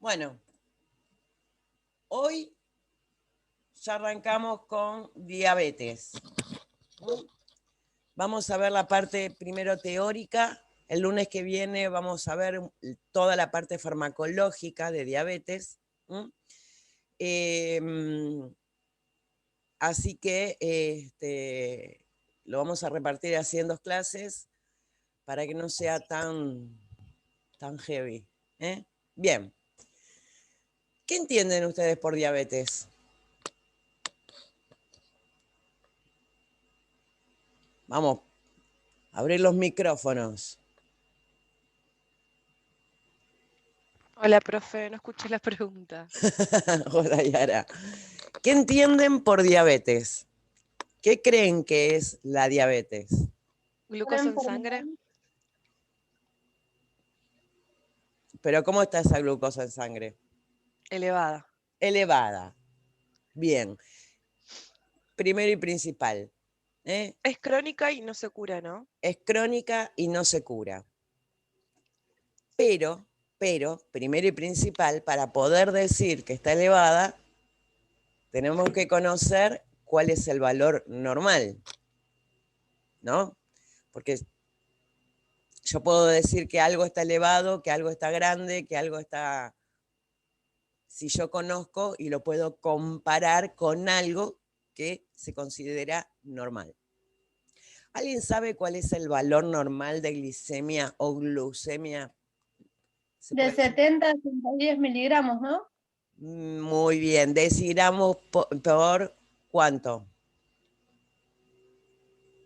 Bueno, hoy ya arrancamos con diabetes. Vamos a ver la parte primero teórica. El lunes que viene vamos a ver toda la parte farmacológica de diabetes. Así que lo vamos a repartir así en 2 clases para que no sea tan heavy. Bien. ¿Qué entienden ustedes por diabetes? Vamos, a abrir los micrófonos. Hola, profe, no escuché la pregunta. Hola, Yara. ¿Qué entienden por diabetes? ¿Qué creen que es la diabetes? ¿Glucosa en sangre? Pero ¿cómo está esa glucosa en sangre? Elevada. Elevada. Bien. Primero y principal. Es crónica y no se cura, ¿no? Es crónica y no se cura. Pero, primero y principal, para poder decir que está elevada, tenemos que conocer cuál es el valor normal, ¿no? Porque yo puedo decir que algo está elevado, que algo está grande, que algo está... Si yo conozco y lo puedo comparar con algo que se considera normal. ¿Alguien sabe cuál es el valor normal de glicemia o glucemia? De 70 a 110 miligramos, ¿no? Muy bien. Decigramos por ¿cuánto?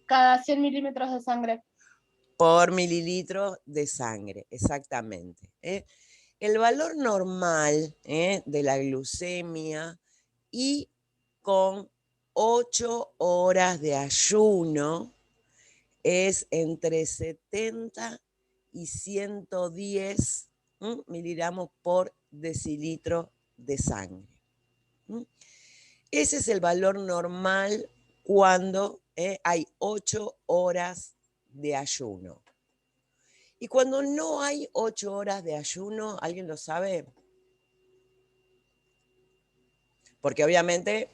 Cada 100 milímetros de sangre. Por mililitro de sangre, exactamente. El valor normal de la glucemia y con 8 horas de ayuno es entre 70 y 110 miligramos por decilitro de sangre. Ese es el valor normal cuando hay 8 horas de ayuno. Y cuando no hay 8 horas de ayuno, ¿alguien lo sabe? Porque obviamente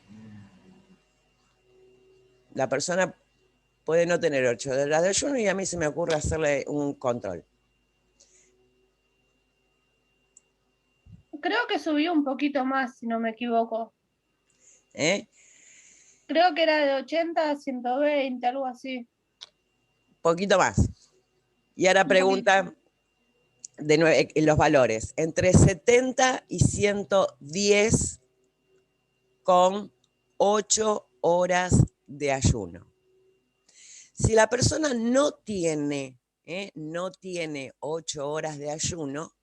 la persona puede no tener 8 horas de ayuno y a mí se me ocurre hacerle un control. Creo que subió un poquito más, si no me equivoco. Creo que era de 80 a 120, algo así. Poquito más. Y ahora pregunta de nuevo, los valores. Entre 70 y 110 con 8 horas de ayuno. Si la persona no tiene 8 horas de ayuno,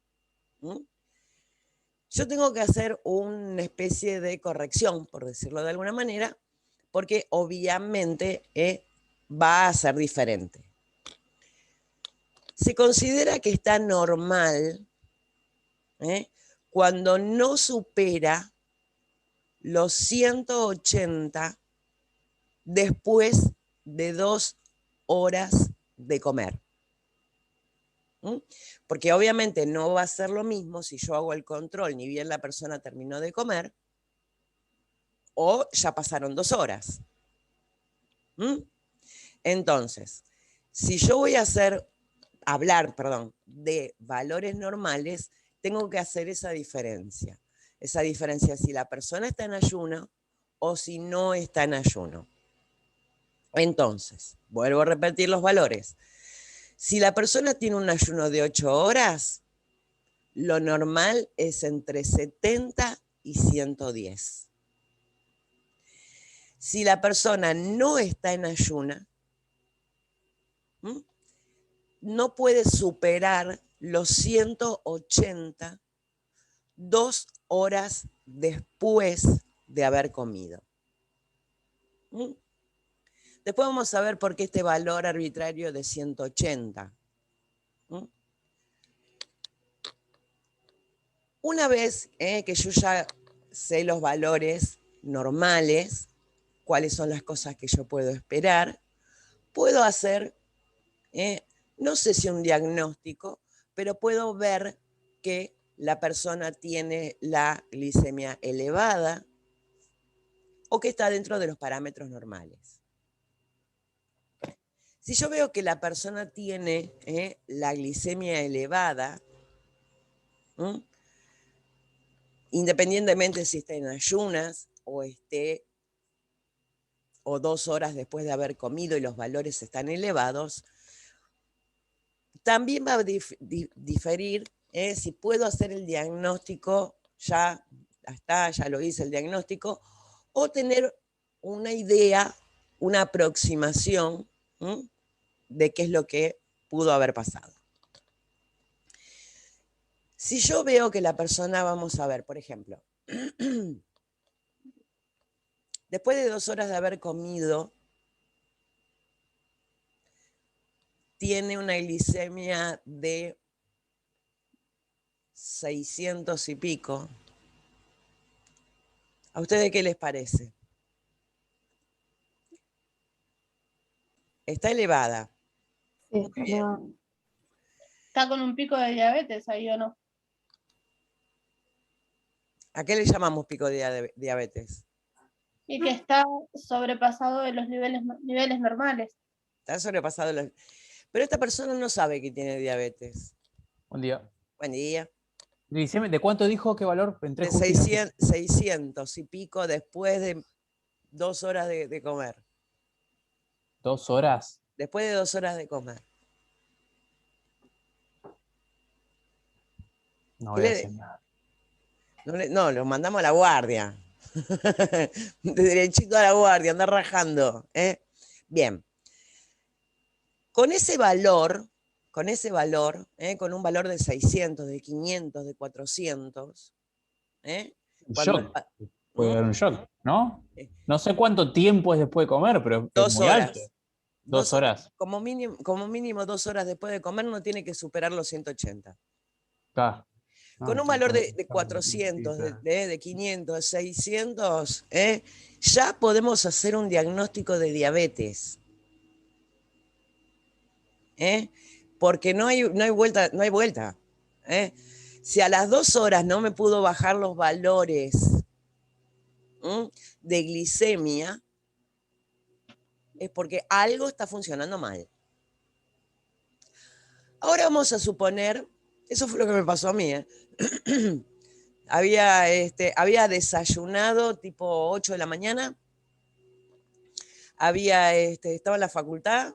yo tengo que hacer una especie de corrección, por decirlo de alguna manera, porque obviamente va a ser diferente. Se considera que está normal cuando no supera los 180 después de 2 horas de comer. Porque obviamente no va a ser lo mismo si yo hago el control, ni bien la persona terminó de comer, o ya pasaron 2 horas. Entonces, si yo voy a hablar de valores normales, tengo que hacer esa diferencia. Esa diferencia si la persona está en ayuno o si no está en ayuno. Entonces, vuelvo a repetir los valores. Si la persona tiene un ayuno de 8 horas, lo normal es entre 70 y 110. Si la persona no está en ayuno, no puede superar los 180 2 horas después de haber comido. Después vamos a ver por qué este valor arbitrario de 180. Una vez que yo ya sé los valores normales, cuáles son las cosas que yo puedo esperar, puedo hacer, no sé si un diagnóstico, pero puedo ver que la persona tiene la glicemia elevada o que está dentro de los parámetros normales. Si yo veo que la persona tiene la glicemia elevada, independientemente si está en ayunas o 2 horas después de haber comido y los valores están elevados, también va a diferir si puedo hacer el diagnóstico, ya lo hice el diagnóstico, o tener una idea, una aproximación de qué es lo que pudo haber pasado. Si yo veo que la persona, vamos a ver, por ejemplo, después de 2 horas de haber comido, tiene una glicemia de 600 y pico. ¿A ustedes qué les parece? Está elevada. Sí, ¿está con un pico de diabetes ahí o no? ¿A qué le llamamos pico de diabetes? Y que está sobrepasado de los niveles normales. Está sobrepasado. Pero esta persona no sabe que tiene diabetes. Buen día. Buen día. ¿De cuánto dijo? ¿Qué valor? De 600 y pico después de 2 horas de comer. 2 horas. Después de 2 horas de comer. No voy a decir nada. No, lo mandamos a la guardia. De derechito a la guardia, anda rajando. Bien. Con ese valor, con un valor de 600, de 500, de 400, Shock. Puede haber un shock, ¿no? No sé cuánto tiempo es después de comer, pero es 2 muy horas. alto. 2 horas. Como mínimo 2 horas después de comer no tiene que superar los 180. Ah. Con un valor de 400, de 500, de 600, ya podemos hacer un diagnóstico de diabetes. Porque no hay vuelta. Si a las 2 horas no me pudo bajar los valores de glicemia, es porque algo está funcionando mal. Ahora vamos a suponer, eso fue lo que me pasó a mí. Había desayunado tipo 8 de la mañana, estaba en la facultad,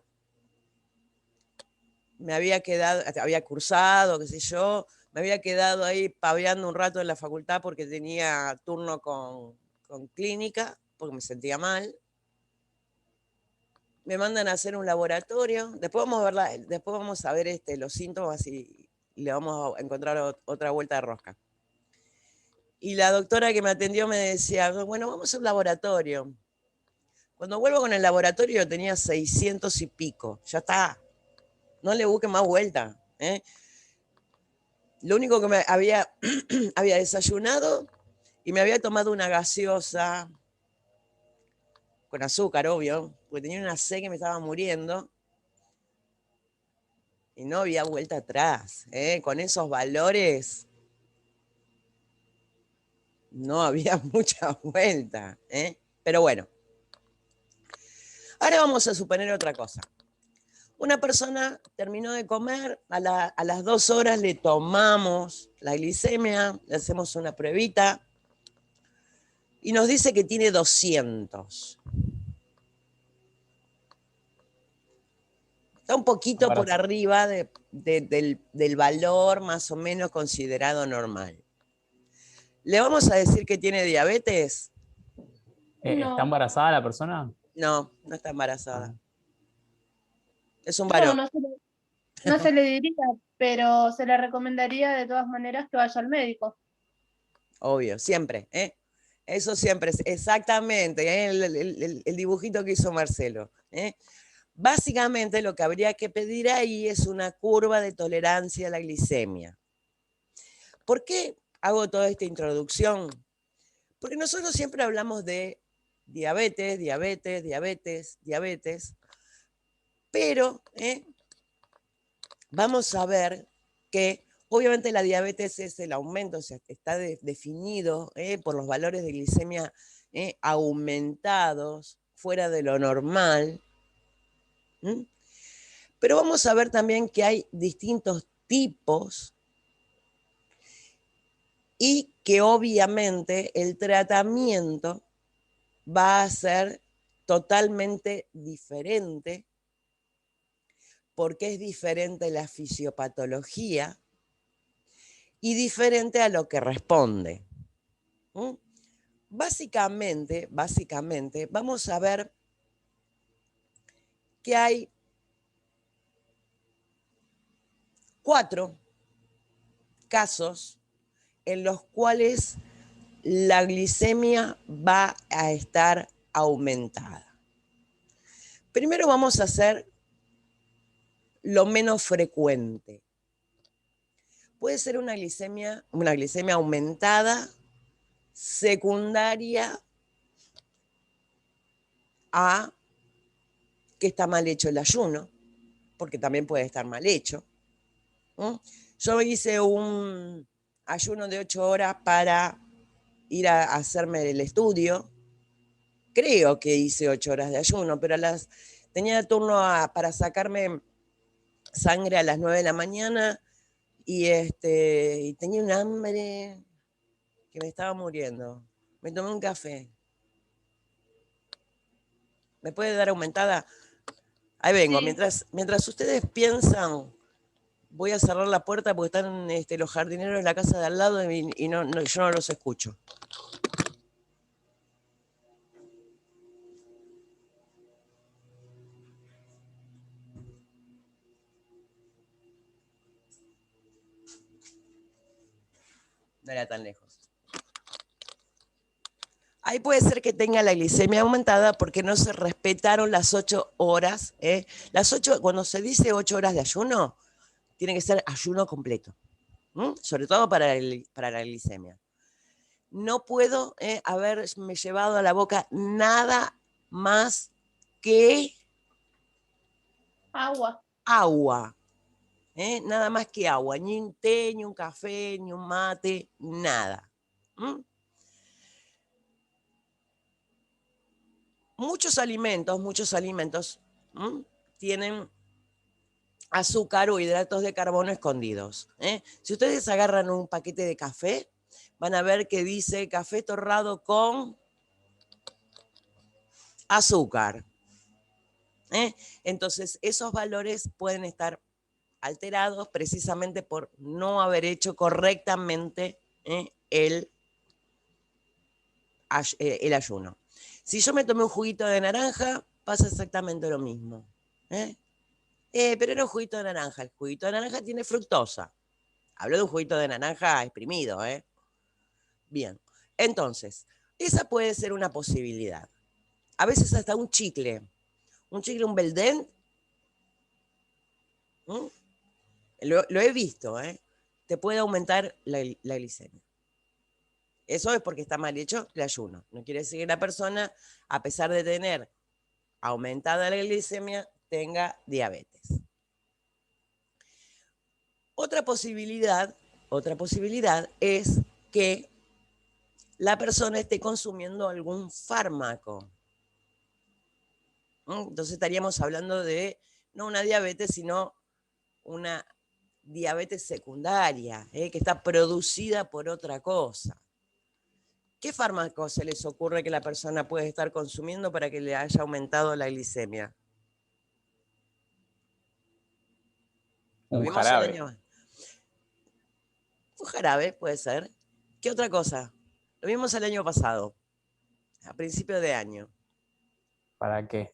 me había quedado, había cursado, qué sé yo, me había quedado ahí paveando un rato en la facultad porque tenía turno con clínica, porque me sentía mal. Me mandan a hacer un laboratorio, después vamos a ver los síntomas y le vamos a encontrar otra vuelta de rosca. Y la doctora que me atendió me decía, bueno, vamos a un laboratorio. Cuando vuelvo con el laboratorio tenía 600 y pico, ya está. No le busque más vuelta. Lo único que había desayunado y me había tomado una gaseosa con azúcar, obvio, porque tenía una sed que me estaba muriendo. Y no había vuelta atrás. Con esos valores no había mucha vuelta. Pero bueno. Ahora vamos a suponer otra cosa. Una persona terminó de comer, a las 2 horas le tomamos la glicemia, le hacemos una pruebita y nos dice que tiene 200. Está un poquito por arriba del valor más o menos considerado normal. ¿Le vamos a decir que tiene diabetes? No. ¿Está embarazada la persona? No, no está embarazada. Es un varón. No se le diría, pero se le recomendaría de todas maneras que vaya al médico. Obvio, siempre. Eso siempre, exactamente. El dibujito que hizo Marcelo. Básicamente lo que habría que pedir ahí es una curva de tolerancia a la glicemia. ¿Por qué hago toda esta introducción? Porque nosotros siempre hablamos de diabetes, pero vamos a ver que Obviamente la diabetes es el aumento, o sea, está definido por los valores de glicemia aumentados, fuera de lo normal. ¿Mm? Pero vamos a ver también que hay distintos tipos y que obviamente el tratamiento va a ser totalmente diferente porque es diferente la fisiopatología y diferente a lo que responde. ¿Mm? Básicamente, vamos a ver que hay 4 casos en los cuales la glicemia va a estar aumentada. Primero vamos a hacer lo menos frecuente. Puede ser una glicemia aumentada secundaria a que está mal hecho el ayuno, porque también puede estar mal hecho. Yo hice un ayuno de 8 horas para ir a hacerme el estudio. Creo que hice 8 horas de ayuno, pero tenía turno para sacarme sangre a las 9 de la mañana y tenía un hambre que me estaba muriendo. Me tomé un café. ¿Me puede dar aumentada? Ahí vengo. Sí. Mientras ustedes piensan, voy a cerrar la puerta porque están los jardineros de la casa de al lado y yo no los escucho. No era tan lejos. Ahí puede ser que tenga la glicemia aumentada porque no se respetaron las 8 horas. Cuando se dice 8 horas de ayuno, tiene que ser ayuno completo. Sobre todo para la glicemia. No puedo haberme llevado a la boca nada más que agua. Nada más que agua. Ni un té, ni un café, ni un mate, nada. Muchos alimentos tienen azúcar o hidratos de carbono escondidos. Si ustedes agarran un paquete de café, van a ver que dice café torrado con azúcar. Entonces, esos valores pueden estar alterados precisamente por no haber hecho correctamente el ayuno. Si yo me tomé un juguito de naranja, pasa exactamente lo mismo. Pero era un juguito de naranja. El juguito de naranja tiene fructosa. Hablo de un juguito de naranja exprimido. Bien. Entonces, esa puede ser una posibilidad. A veces hasta un chicle, un Belden. Lo he visto. Te puede aumentar la glicemia. Eso es porque está mal hecho el ayuno. No quiere decir que la persona, a pesar de tener aumentada la glicemia, tenga diabetes. Otra posibilidad es que la persona esté consumiendo algún fármaco. Entonces estaríamos hablando de no una diabetes, sino una diabetes secundaria, que está producida por otra cosa. ¿Qué fármaco se les ocurre que la persona puede estar consumiendo para que le haya aumentado la glicemia? Un jarabe. Un jarabe puede ser. ¿Qué otra cosa? Lo vimos el año pasado, a principio de año. ¿Para qué?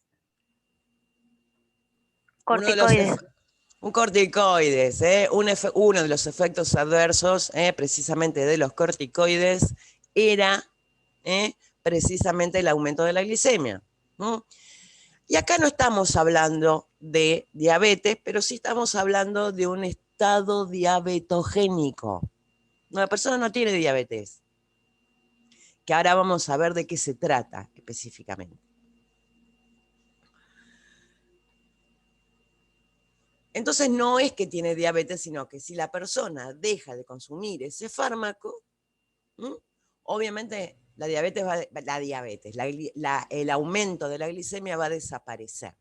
Corticoides. Un corticoides, uno de los efectos adversos precisamente de los corticoides era precisamente el aumento de la glicemia. Y acá no estamos hablando de diabetes, pero sí estamos hablando de un estado diabetogénico. La persona no tiene diabetes, que ahora vamos a ver de qué se trata específicamente. Entonces no es que tiene diabetes, sino que si la persona deja de consumir ese fármaco, obviamente el aumento de la glicemia va a desaparecer.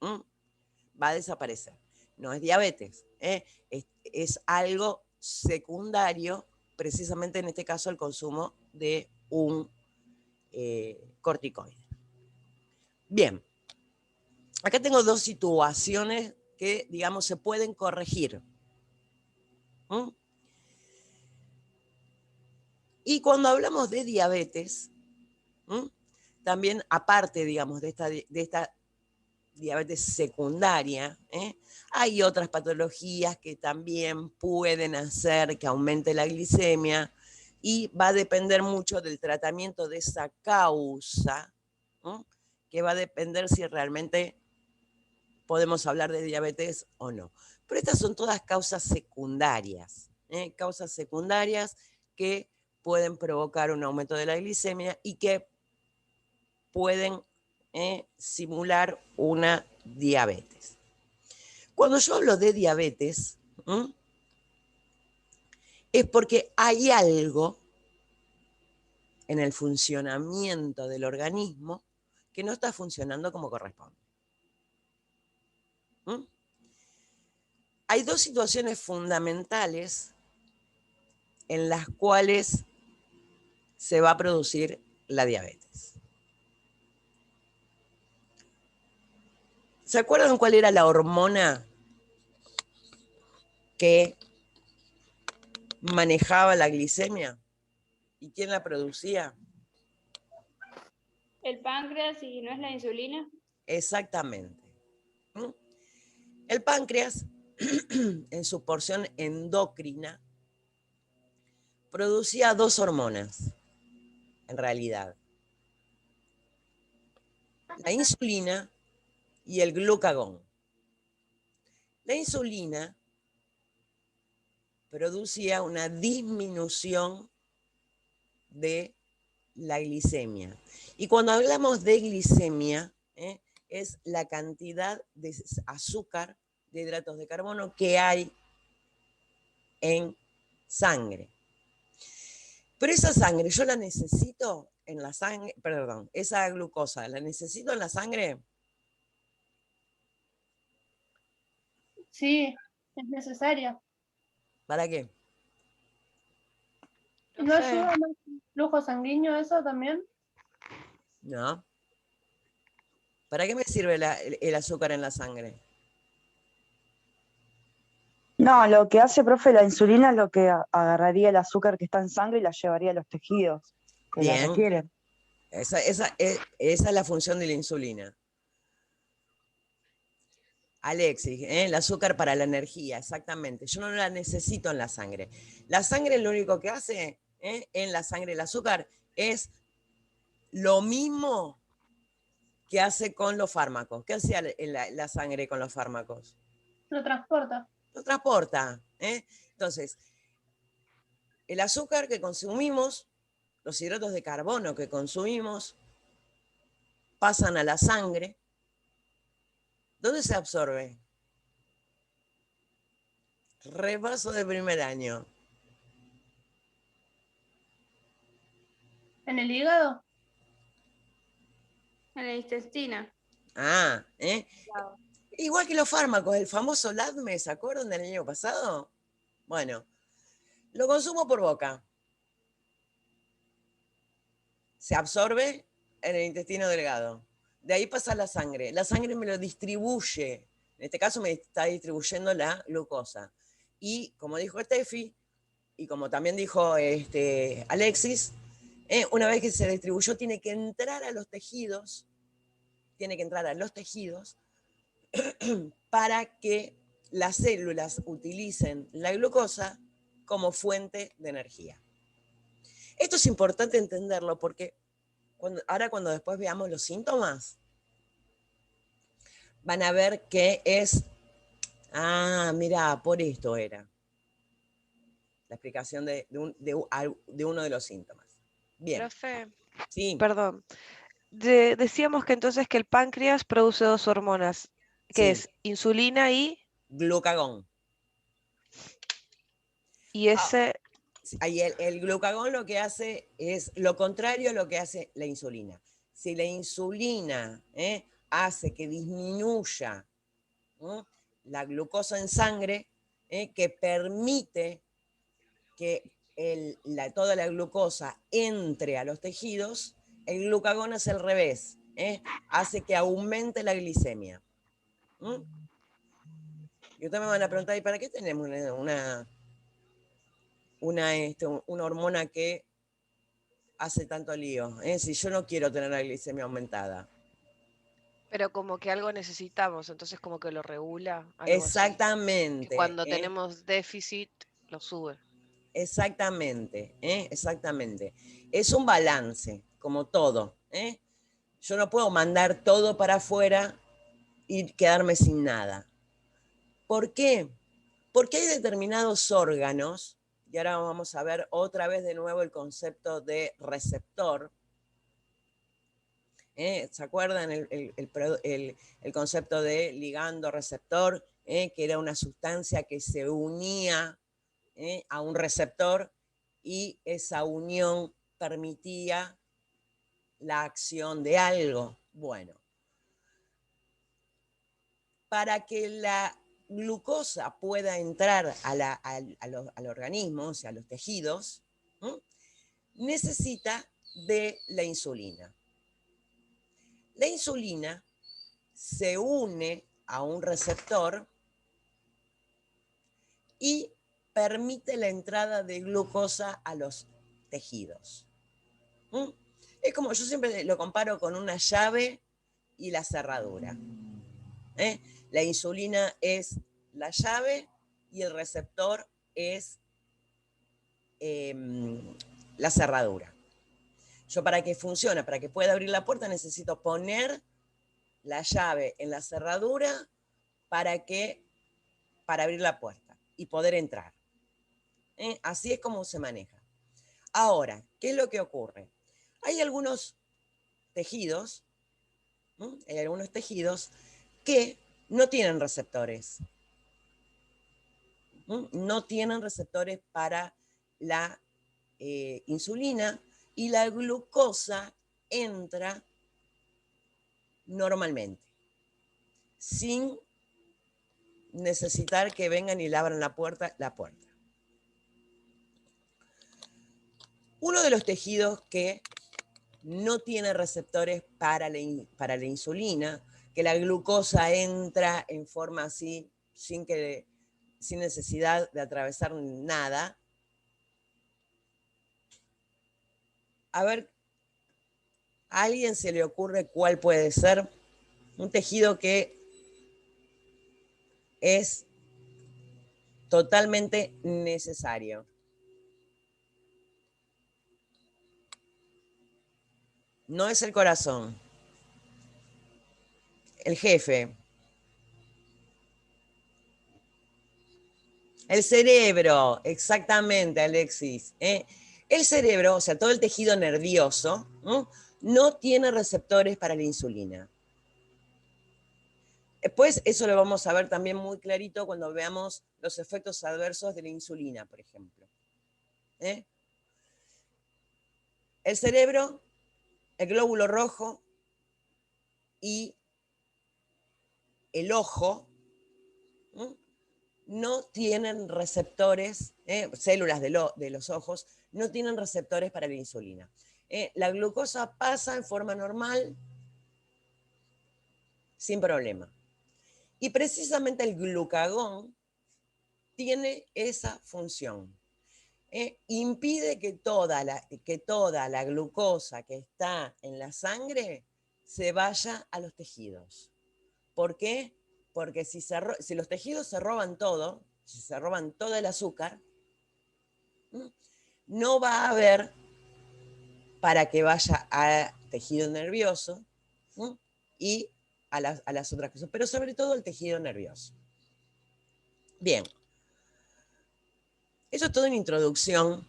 Va a desaparecer. No es diabetes, es algo secundario, precisamente en este caso el consumo de un corticoide. Bien, acá tengo dos situaciones que, digamos, se pueden corregir. Y cuando hablamos de diabetes, también aparte, digamos, de esta diabetes secundaria, hay otras patologías que también pueden hacer que aumente la glicemia y va a depender mucho del tratamiento de esa causa, que va a depender si realmente podemos hablar de diabetes o no. Pero estas son todas causas secundarias, causas secundarias que pueden provocar un aumento de la glicemia y que pueden simular una diabetes. Cuando yo hablo de diabetes, es porque hay algo en el funcionamiento del organismo que no está funcionando como corresponde. Hay dos situaciones fundamentales en las cuales se va a producir la diabetes. ¿Se acuerdan cuál era la hormona que manejaba la glicemia? ¿Y quién la producía? El páncreas, y no es la insulina. Exactamente. El páncreas, en su porción endocrina, producía dos hormonas, en realidad. La insulina y el glucagón. La insulina producía una disminución de la glicemia. Y cuando hablamos de glicemia, es la cantidad de azúcar, de hidratos de carbono que hay en sangre. Pero esa sangre, yo la necesito en la sangre, perdón, esa glucosa, ¿la necesito en la sangre? Sí, es necesaria. ¿Para qué? ¿Y no ayuda más el flujo sanguíneo eso también? No. ¿Para qué me sirve el azúcar en la sangre? No, lo que hace, profe, la insulina es lo que agarraría el azúcar que está en sangre y la llevaría a los tejidos que la Bien. requieren. Esa es la función de la insulina. Alexis, el azúcar para la energía, exactamente. Yo no la necesito en la sangre. La sangre lo único que hace en la sangre, el azúcar, es lo mismo que hace con los fármacos. ¿Qué hacía la sangre con los fármacos? Lo transporta. Lo transporta. Entonces, el azúcar que consumimos, los hidratos de carbono que consumimos, pasan a la sangre. ¿Dónde se absorbe? Repaso de primer año. ¿En el hígado? En el intestino. Claro. Igual que los fármacos, el famoso LADME, ¿se acuerdan del año pasado? Bueno, lo consumo por boca. Se absorbe en el intestino delgado. De ahí pasa a la sangre. La sangre me lo distribuye. En este caso me está distribuyendo la glucosa. Y como dijo Steffi, y como también dijo Alexis, una vez que se distribuyó tiene que entrar a los tejidos, para que las células utilicen la glucosa como fuente de energía. Esto es importante entenderlo porque cuando después veamos los síntomas, van a ver que es, mira, por esto era la explicación de uno de los síntomas. Bien. Profe, sí. Perdón. Decíamos que entonces que el páncreas produce dos hormonas. que Sí. es insulina y Glucagón. ese, Ahí el glucagón lo que hace es lo contrario a lo que hace la insulina. Si la insulina hace que disminuya la glucosa en sangre, que permite que toda la glucosa entre a los tejidos, el glucagón es al revés, hace que aumente la glicemia. Y ustedes me van a preguntar, ¿y para qué tenemos una hormona que hace tanto lío? Si yo no quiero tener la glicemia aumentada. pero como que algo necesitamos, entonces como que lo regula, algo así. Que Exactamente. cuando tenemos déficit, lo sube. Exactamente, exactamente. Es un balance, como todo. Yo no puedo mandar todo para afuera y quedarme sin nada. ¿Por qué? Porque hay determinados órganos, y ahora vamos a ver otra vez de nuevo el concepto de receptor. ¿Se acuerdan el concepto de ligando-receptor? Que era una sustancia que se unía a un receptor y esa unión permitía la acción de algo. Bueno, para que la glucosa pueda entrar al organismo, o sea, a los tejidos, necesita de la insulina. La insulina se une a un receptor y permite la entrada de glucosa a los tejidos. Es como, yo siempre lo comparo con una llave y la cerradura. La insulina es la llave y el receptor es la cerradura. Yo para que funcione, para que pueda abrir la puerta, necesito poner la llave en la cerradura para abrir la puerta y poder entrar. Así es como se maneja. Ahora, ¿qué es lo que ocurre? Hay algunos tejidos, que no tienen receptores. No tienen receptores para la insulina y la glucosa entra normalmente, sin necesitar que vengan y le abran la puerta. Uno de los tejidos que no tiene receptores para la insulina, que la glucosa entra en forma así, sin necesidad de atravesar nada. A ver, ¿a alguien se le ocurre cuál puede ser? Un tejido que es totalmente necesario. No es el corazón. El jefe. El cerebro, exactamente, Alexis. El cerebro, o sea, todo el tejido nervioso, no tiene receptores para la insulina. Después, eso lo vamos a ver también muy clarito cuando veamos los efectos adversos de la insulina, por ejemplo. El cerebro, el glóbulo rojo y el ojo no tienen receptores, células de los ojos, no tienen receptores para la insulina. La glucosa pasa en forma normal, sin problema. Y precisamente el glucagón tiene esa función. Impide que toda la glucosa que está en la sangre se vaya a los tejidos. ¿Por qué? Porque si los tejidos se roban todo, si se roban todo el azúcar, no va a haber para que vaya al tejido nervioso y a las otras cosas, pero sobre todo el tejido nervioso. Bien. Eso es todo en introducción,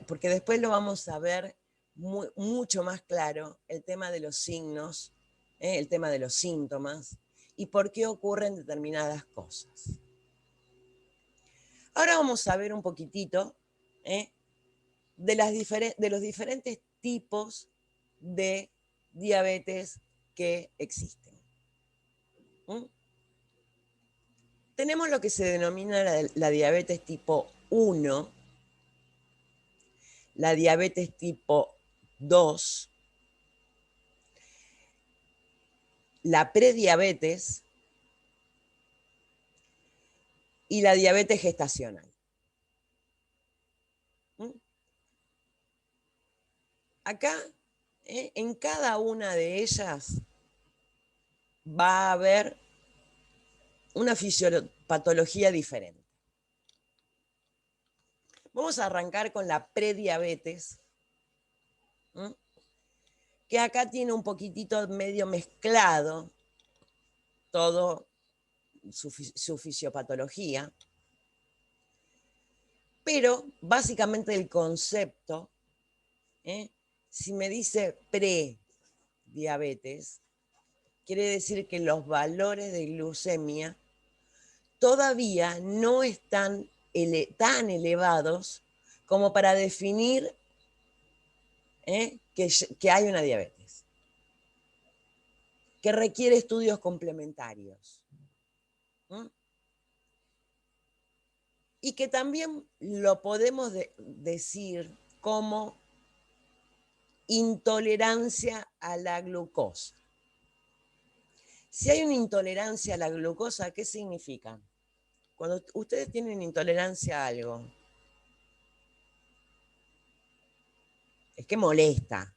porque después lo vamos a ver mucho más claro, el tema de los signos, el tema de los síntomas, y por qué ocurren determinadas cosas. Ahora vamos a ver un poquitito de los diferentes tipos de diabetes que existen. Tenemos lo que se denomina la diabetes tipo 1, la diabetes tipo 2, la prediabetes y la diabetes gestacional. Acá, en cada una de ellas va a haber una fisiopatología diferente. Vamos a arrancar con la prediabetes, que acá tiene un poquitito medio mezclado todo su fisiopatología, pero básicamente el concepto, si me dice prediabetes, quiere decir que los valores de glucemia todavía no están tan elevados como para definir que hay una diabetes, que requiere estudios complementarios. Y que también lo podemos decir como intolerancia a la glucosa. Si hay una intolerancia a la glucosa, ¿qué significa? Cuando ustedes tienen intolerancia a algo, es que molesta.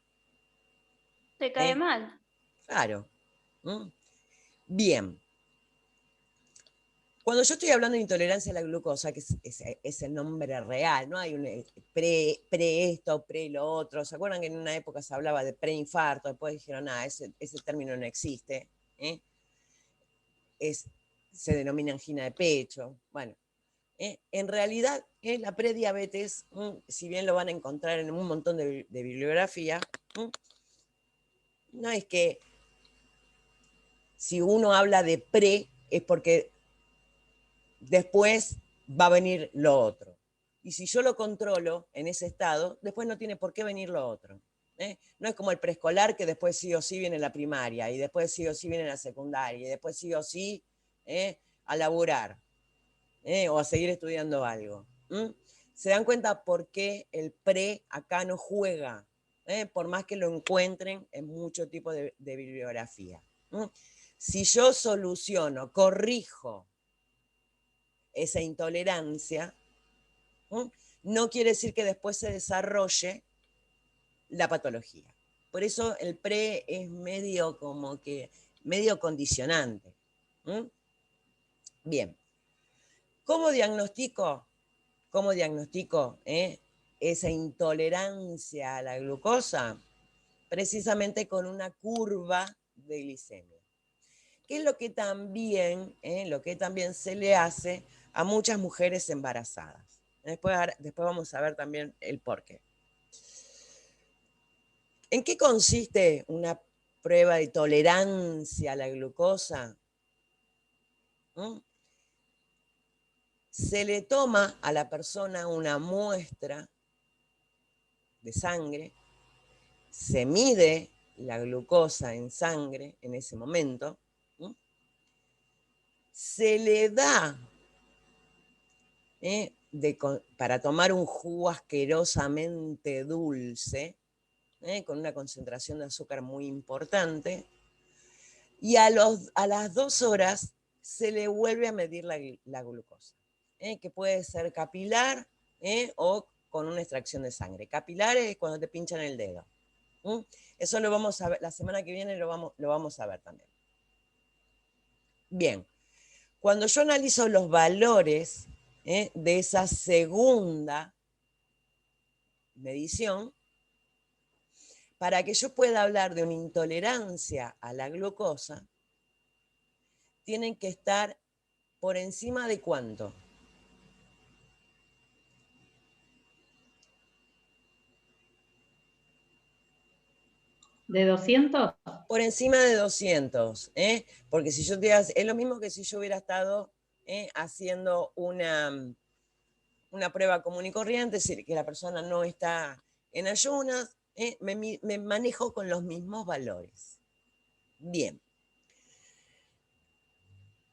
Te cae mal. Claro. Bien. Cuando yo estoy hablando de intolerancia a la glucosa, que es el nombre real, no hay un pre esto, pre lo otro. ¿Se acuerdan que en una época se hablaba de preinfarto? Después dijeron, ese término no existe. Se denomina angina de pecho. Bueno, en realidad la prediabetes, si bien lo van a encontrar en un montón de bibliografía, no es que si uno habla de pre es porque después va a venir lo otro. Y si yo lo controlo en ese estado, después no tiene por qué venir lo otro. No es como el preescolar que después sí o sí viene la primaria, y después sí o sí viene la secundaria, y después sí o sí a laburar, o a seguir estudiando algo. ¿Se dan cuenta por qué el pre acá no juega? Por más que lo encuentren en muchos tipos de bibliografía. Si yo soluciono, corrijo esa intolerancia, no quiere decir que después se desarrolle la patología. Por eso el pre es medio condicionante. Bien. ¿Cómo diagnostico esa intolerancia a la glucosa? Precisamente con una curva de glicemia. Que es lo que también se le hace a muchas mujeres embarazadas. Después vamos a ver también el porqué. ¿En qué consiste una prueba de tolerancia a la glucosa? Se le toma a la persona una muestra de sangre, se mide la glucosa en sangre en ese momento, se le da para tomar un jugo asquerosamente dulce, con una concentración de azúcar muy importante, y a las 2 horas se le vuelve a medir la glucosa, que puede ser capilar o con una extracción de sangre. Capilar es cuando te pinchan el dedo. Eso lo vamos a ver, la semana que viene lo vamos a ver también. Bien, cuando yo analizo los valores de esa segunda medición, para que yo pueda hablar de una intolerancia a la glucosa, tienen que estar por encima de ¿cuánto? ¿De 200? Por encima de 200, porque si yo te es lo mismo que si yo hubiera estado haciendo una prueba común y corriente, es decir, que la persona no está en ayunas, me manejo con los mismos valores. Bien.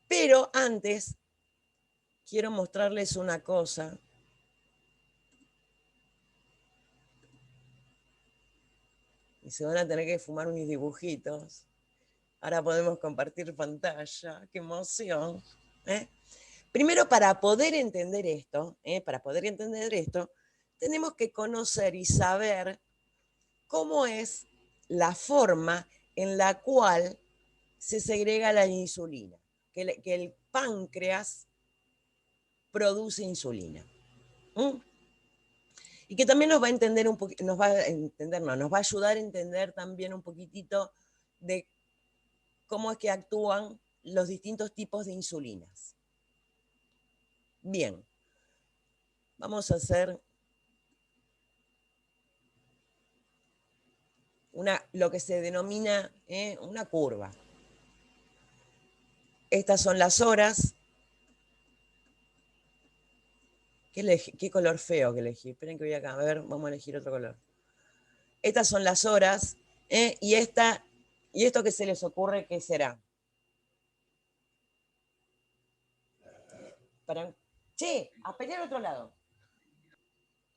Pero antes, quiero mostrarles una cosa. Y se van a tener que fumar unos dibujitos. Ahora podemos compartir pantalla. ¡Qué emoción! Primero, para poder entender esto, tenemos que conocer y saber cómo es la forma en la cual se segrega la insulina, que el páncreas produce insulina. Y que también nos va a entender un poquito, nos va a ayudar a entender también un poquitito de cómo es que actúan los distintos tipos de insulinas. Bien, vamos a hacer lo que se denomina una curva. Estas son las horas. ¿Qué color feo que elegí? Esperen que voy acá, a ver, vamos a elegir otro color. Estas son las horas, y esto que se les ocurre, ¿qué será? Che, a pelear al otro lado.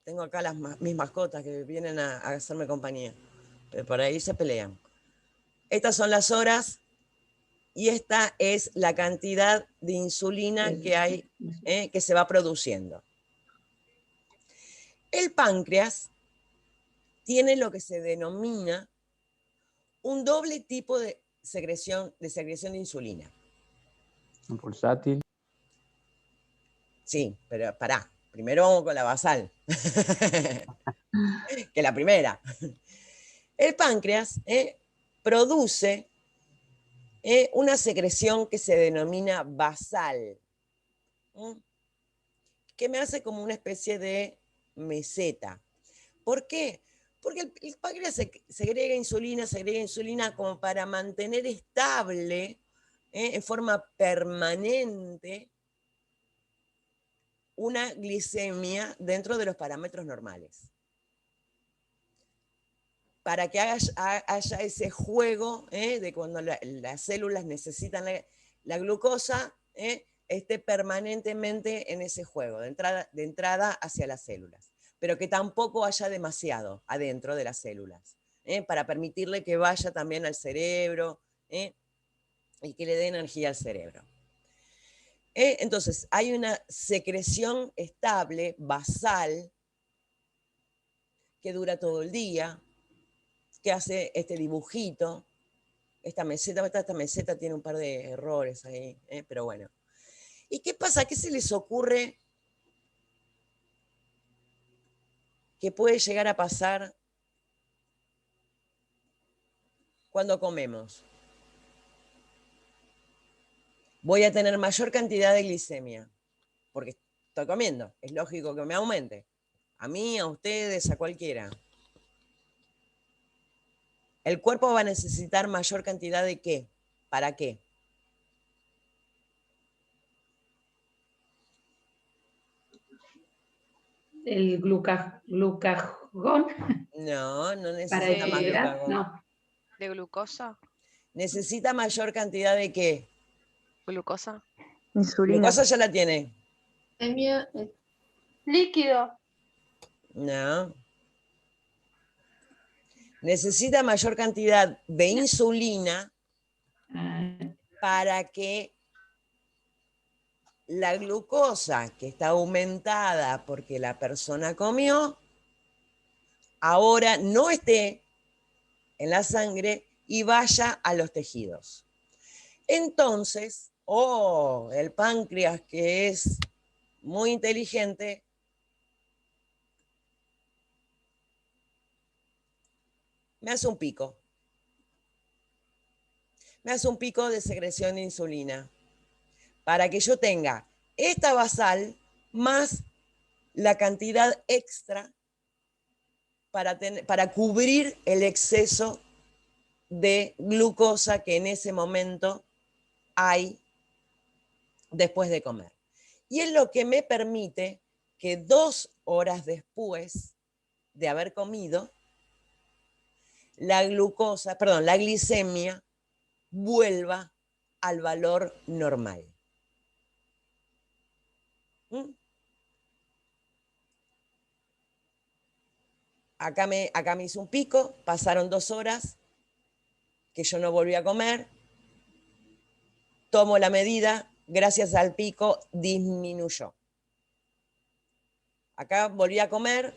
Tengo acá mis mascotas que vienen a hacerme compañía. Pero por ahí se pelean. Estas son las horas y esta es la cantidad de insulina que hay, que se va produciendo. El páncreas tiene lo que se denomina un doble tipo de secreción de insulina. Un pulsátil. Sí, pero pará. Primero vamos con la basal. Que la primera. El páncreas produce una secreción que se denomina basal, que me hace como una especie de meseta. ¿Por qué? Porque el páncreas segrega insulina como para mantener estable, en forma permanente, una glicemia dentro de los parámetros normales. Para que haya ese juego de cuando las células necesitan la glucosa, esté permanentemente en ese juego, de entrada hacia las células, pero que tampoco haya demasiado adentro de las células, para permitirle que vaya también al cerebro y que le dé energía al cerebro. Entonces, hay una secreción estable, basal, que dura todo el día, que hace este dibujito. Esta meseta tiene un par de errores ahí, pero bueno. ¿Y qué pasa? ¿Qué se les ocurre que puede llegar a pasar cuando comemos? Voy a tener mayor cantidad de glicemia, porque estoy comiendo. Es lógico que me aumente. A mí, a ustedes, a cualquiera. El cuerpo va a necesitar mayor cantidad de ¿qué? ¿Para qué? ¿El glucagón? No Para necesita más equilibrar, glucagón. no. ¿De glucosa? ¿Necesita mayor cantidad de qué? ¿Glucosa? Insulina. ¿Glucosa ya la tiene? Líquido. No. Necesita mayor cantidad de insulina para que la glucosa que está aumentada porque la persona comió, ahora no esté en la sangre y vaya a los tejidos. Entonces, el páncreas, que es muy inteligente, me hace un pico. Me hace un pico de secreción de insulina para que yo tenga esta basal más la cantidad extra para cubrir el exceso de glucosa que en ese momento hay después de comer. Y es lo que me permite que 2 horas después de haber comido, la glicemia vuelva al valor normal. ¿Mm? Acá me hice un pico, pasaron 2 horas que yo no volví a comer, tomo la medida, gracias al pico disminuyó. Acá volví a comer,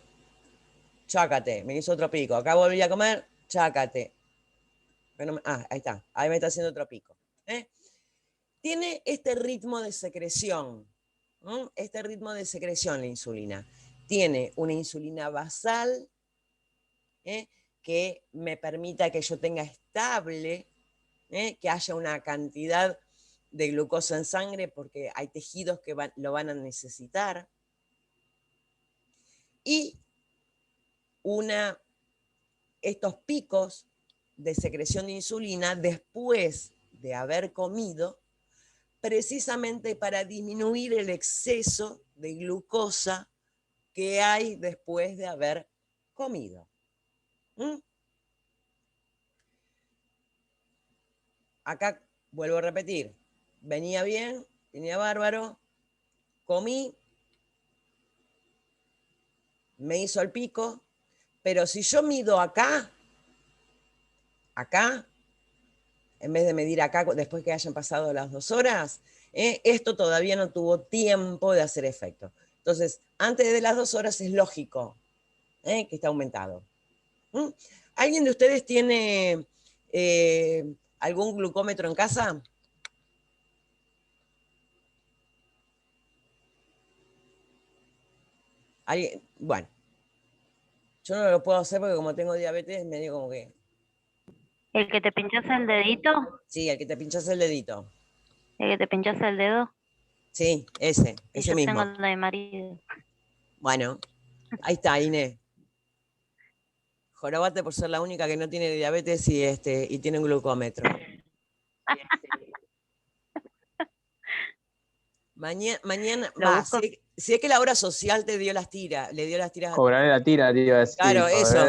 chácate, me hizo otro pico. Acá volví a comer, chácate. Ahí está, ahí me está haciendo otro pico. Tiene este ritmo de secreción, este ritmo de secreción la insulina. Tiene una insulina basal, que me permita que yo tenga estable, que haya una cantidad de glucosa en sangre porque hay tejidos que lo van a necesitar. Y estos picos de secreción de insulina después de haber comido, precisamente para disminuir el exceso de glucosa que hay después de haber comido. Acá vuelvo a repetir, venía bien, venía bárbaro, comí, me hizo el pico, pero si yo mido acá, en vez de medir acá después que hayan pasado las 2 horas, esto todavía no tuvo tiempo de hacer efecto. Entonces, antes de las 2 horas es lógico que está aumentado. ¿Alguien de ustedes tiene algún glucómetro en casa? ¿Alguien? Bueno, yo no lo puedo hacer porque como tengo diabetes, me digo como que... ¿El que te pinchas el dedito? Sí, el que te pinchas el dedito. ¿El que te pinchas el dedo? Sí, ese Yo mismo. tengo el de mi marido. Bueno, ahí está, Inés. Jorobate por ser la única que no tiene diabetes y tiene un glucómetro. Mañana si es que la obra social te dio las tiras, le dio las tiras. Cobraré la tira, tío. Claro, eso.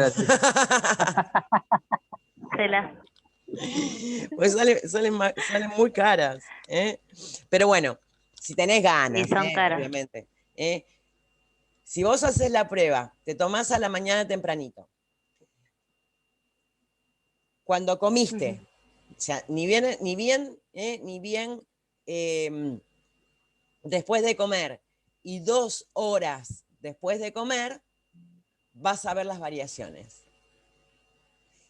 Pues salen muy caras. Pero bueno, si tenés ganas, son caras. obviamente. Si vos haces la prueba, te tomás a la mañana tempranito. Cuando comiste, o sea, ni bien después de comer y 2 horas después de comer, vas a ver las variaciones.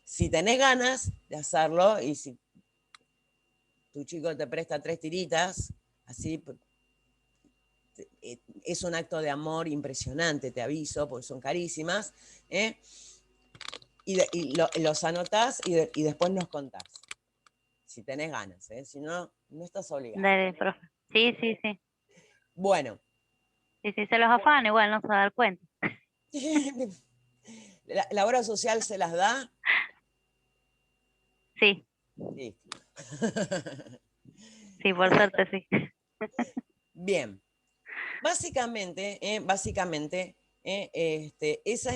Si tenés ganas de hacerlo y si tu chico te presta 3 tiritas, así es un acto de amor impresionante, te aviso, porque son carísimas, y los anotás y después nos contás. Si tenés ganas, si no, no estás obligado. Dale, profe. Sí. Bueno. Y si se los afan, igual no se va a dar cuenta. ¿La obra social se las da? Sí. Sí. Sí, por suerte sí. Bien. Básicamente, esa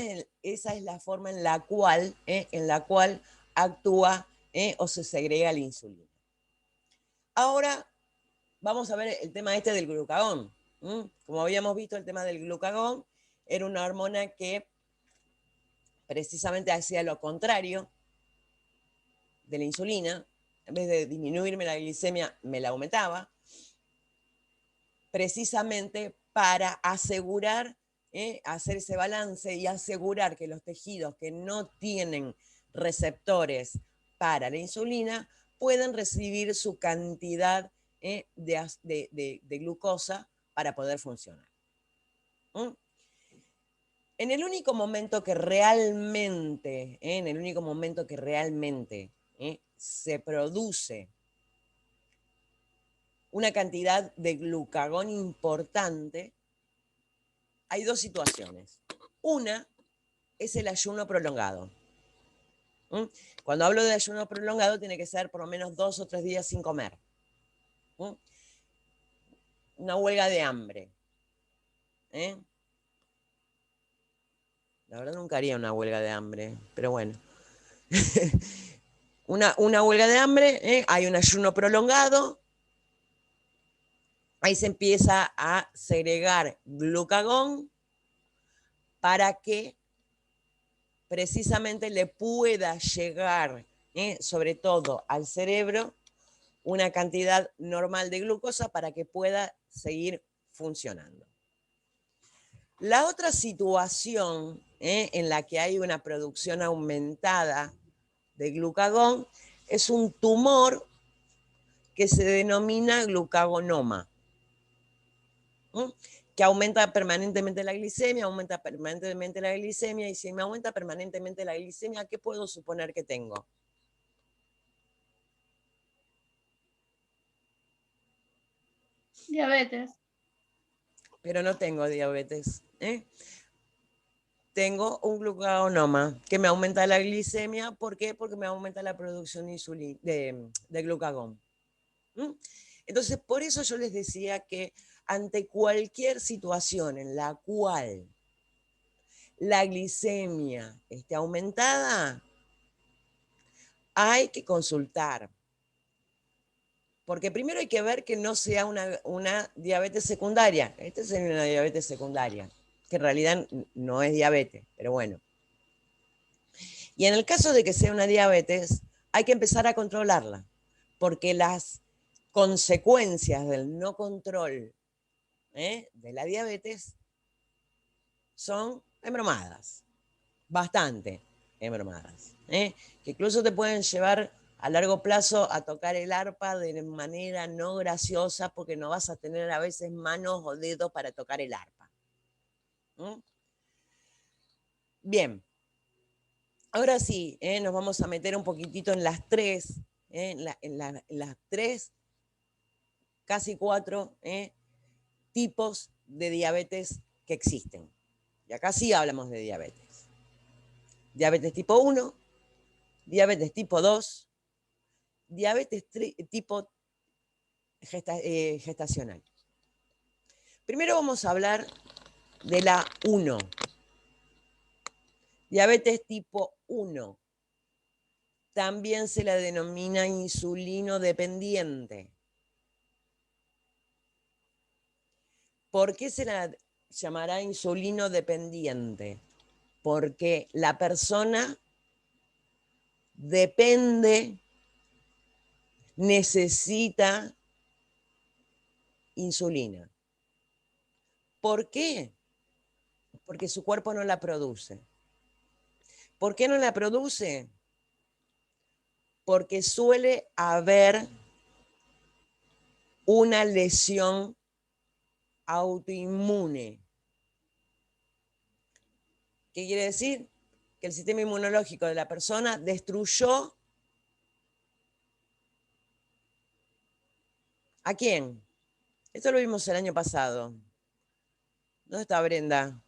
es la forma en la cual actúa o se segrega la insulina. Ahora vamos a ver el tema del glucagón. Como habíamos visto, el tema del glucagón era una hormona que precisamente hacía lo contrario de la insulina. En vez de disminuirme la glicemia, me la aumentaba. Precisamente para asegurar, hacer ese balance y asegurar que los tejidos que no tienen receptores para la insulina puedan recibir su cantidad de glucosa para poder funcionar. En el único momento que realmente, se produce una cantidad de glucagón importante, hay 2 situaciones. Una es el ayuno prolongado. ¿Mm? Cuando hablo de ayuno prolongado, tiene que ser por lo menos 2 o 3 días sin comer. ¿Mm? Una huelga de hambre. La verdad nunca haría una huelga de hambre, pero bueno. una huelga de hambre, hay un ayuno prolongado, ahí se empieza a segregar glucagón para que precisamente le pueda llegar, sobre todo al cerebro, una cantidad normal de glucosa para que pueda seguir funcionando. La otra situación en la que hay una producción aumentada de glucagón es un tumor que se denomina glucagonoma, que aumenta permanentemente la glicemia, y si me aumenta permanentemente la glicemia, ¿qué puedo suponer que tengo? Diabetes. Pero no tengo diabetes. Tengo un glucagonoma que me aumenta la glicemia. ¿Por qué? Porque me aumenta la producción de glucagón. Entonces, por eso yo les decía que ante cualquier situación en la cual la glicemia esté aumentada, hay que consultar. Porque primero hay que ver que no sea una diabetes secundaria. Esta es una diabetes secundaria, que en realidad no es diabetes, pero bueno. Y en el caso de que sea una diabetes, hay que empezar a controlarla, porque las consecuencias del no control de la diabetes son embromadas, bastante embromadas, que incluso te pueden llevar a largo plazo a tocar el arpa de manera no graciosa, porque no vas a tener a veces manos o dedos para tocar el arpa. Bien, ahora sí, nos vamos a meter un poquitito en las tres, en las tres, casi 4 tipos de diabetes que existen. Y acá sí hablamos de diabetes. Diabetes tipo 1, diabetes tipo 2, diabetes tipo gestacional. Primero vamos a hablar de la 1. Diabetes tipo 1. También se la denomina insulino dependiente. ¿Por qué se la llamará insulino dependiente? Porque la persona depende, necesita insulina. ¿Por qué? Porque su cuerpo no la produce. ¿Por qué no la produce? Porque suele haber una lesión autoinmune. ¿Qué quiere decir? Que el sistema inmunológico de la persona destruyó ¿a quién? Esto lo vimos el año pasado. ¿Dónde está Brenda?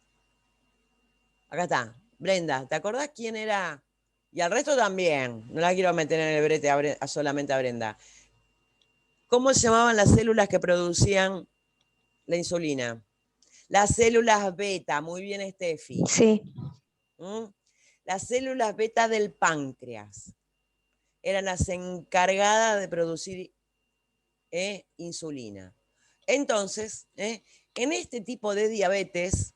Acá está. Brenda, ¿te acordás quién era? Y al resto también. No la quiero meter en el brete solamente a Brenda. ¿Cómo se llamaban las células que producían la insulina? Las células beta. Muy bien, Steffi. Sí. Las células beta del páncreas eran las encargadas de producir insulina. Entonces, en este tipo de diabetes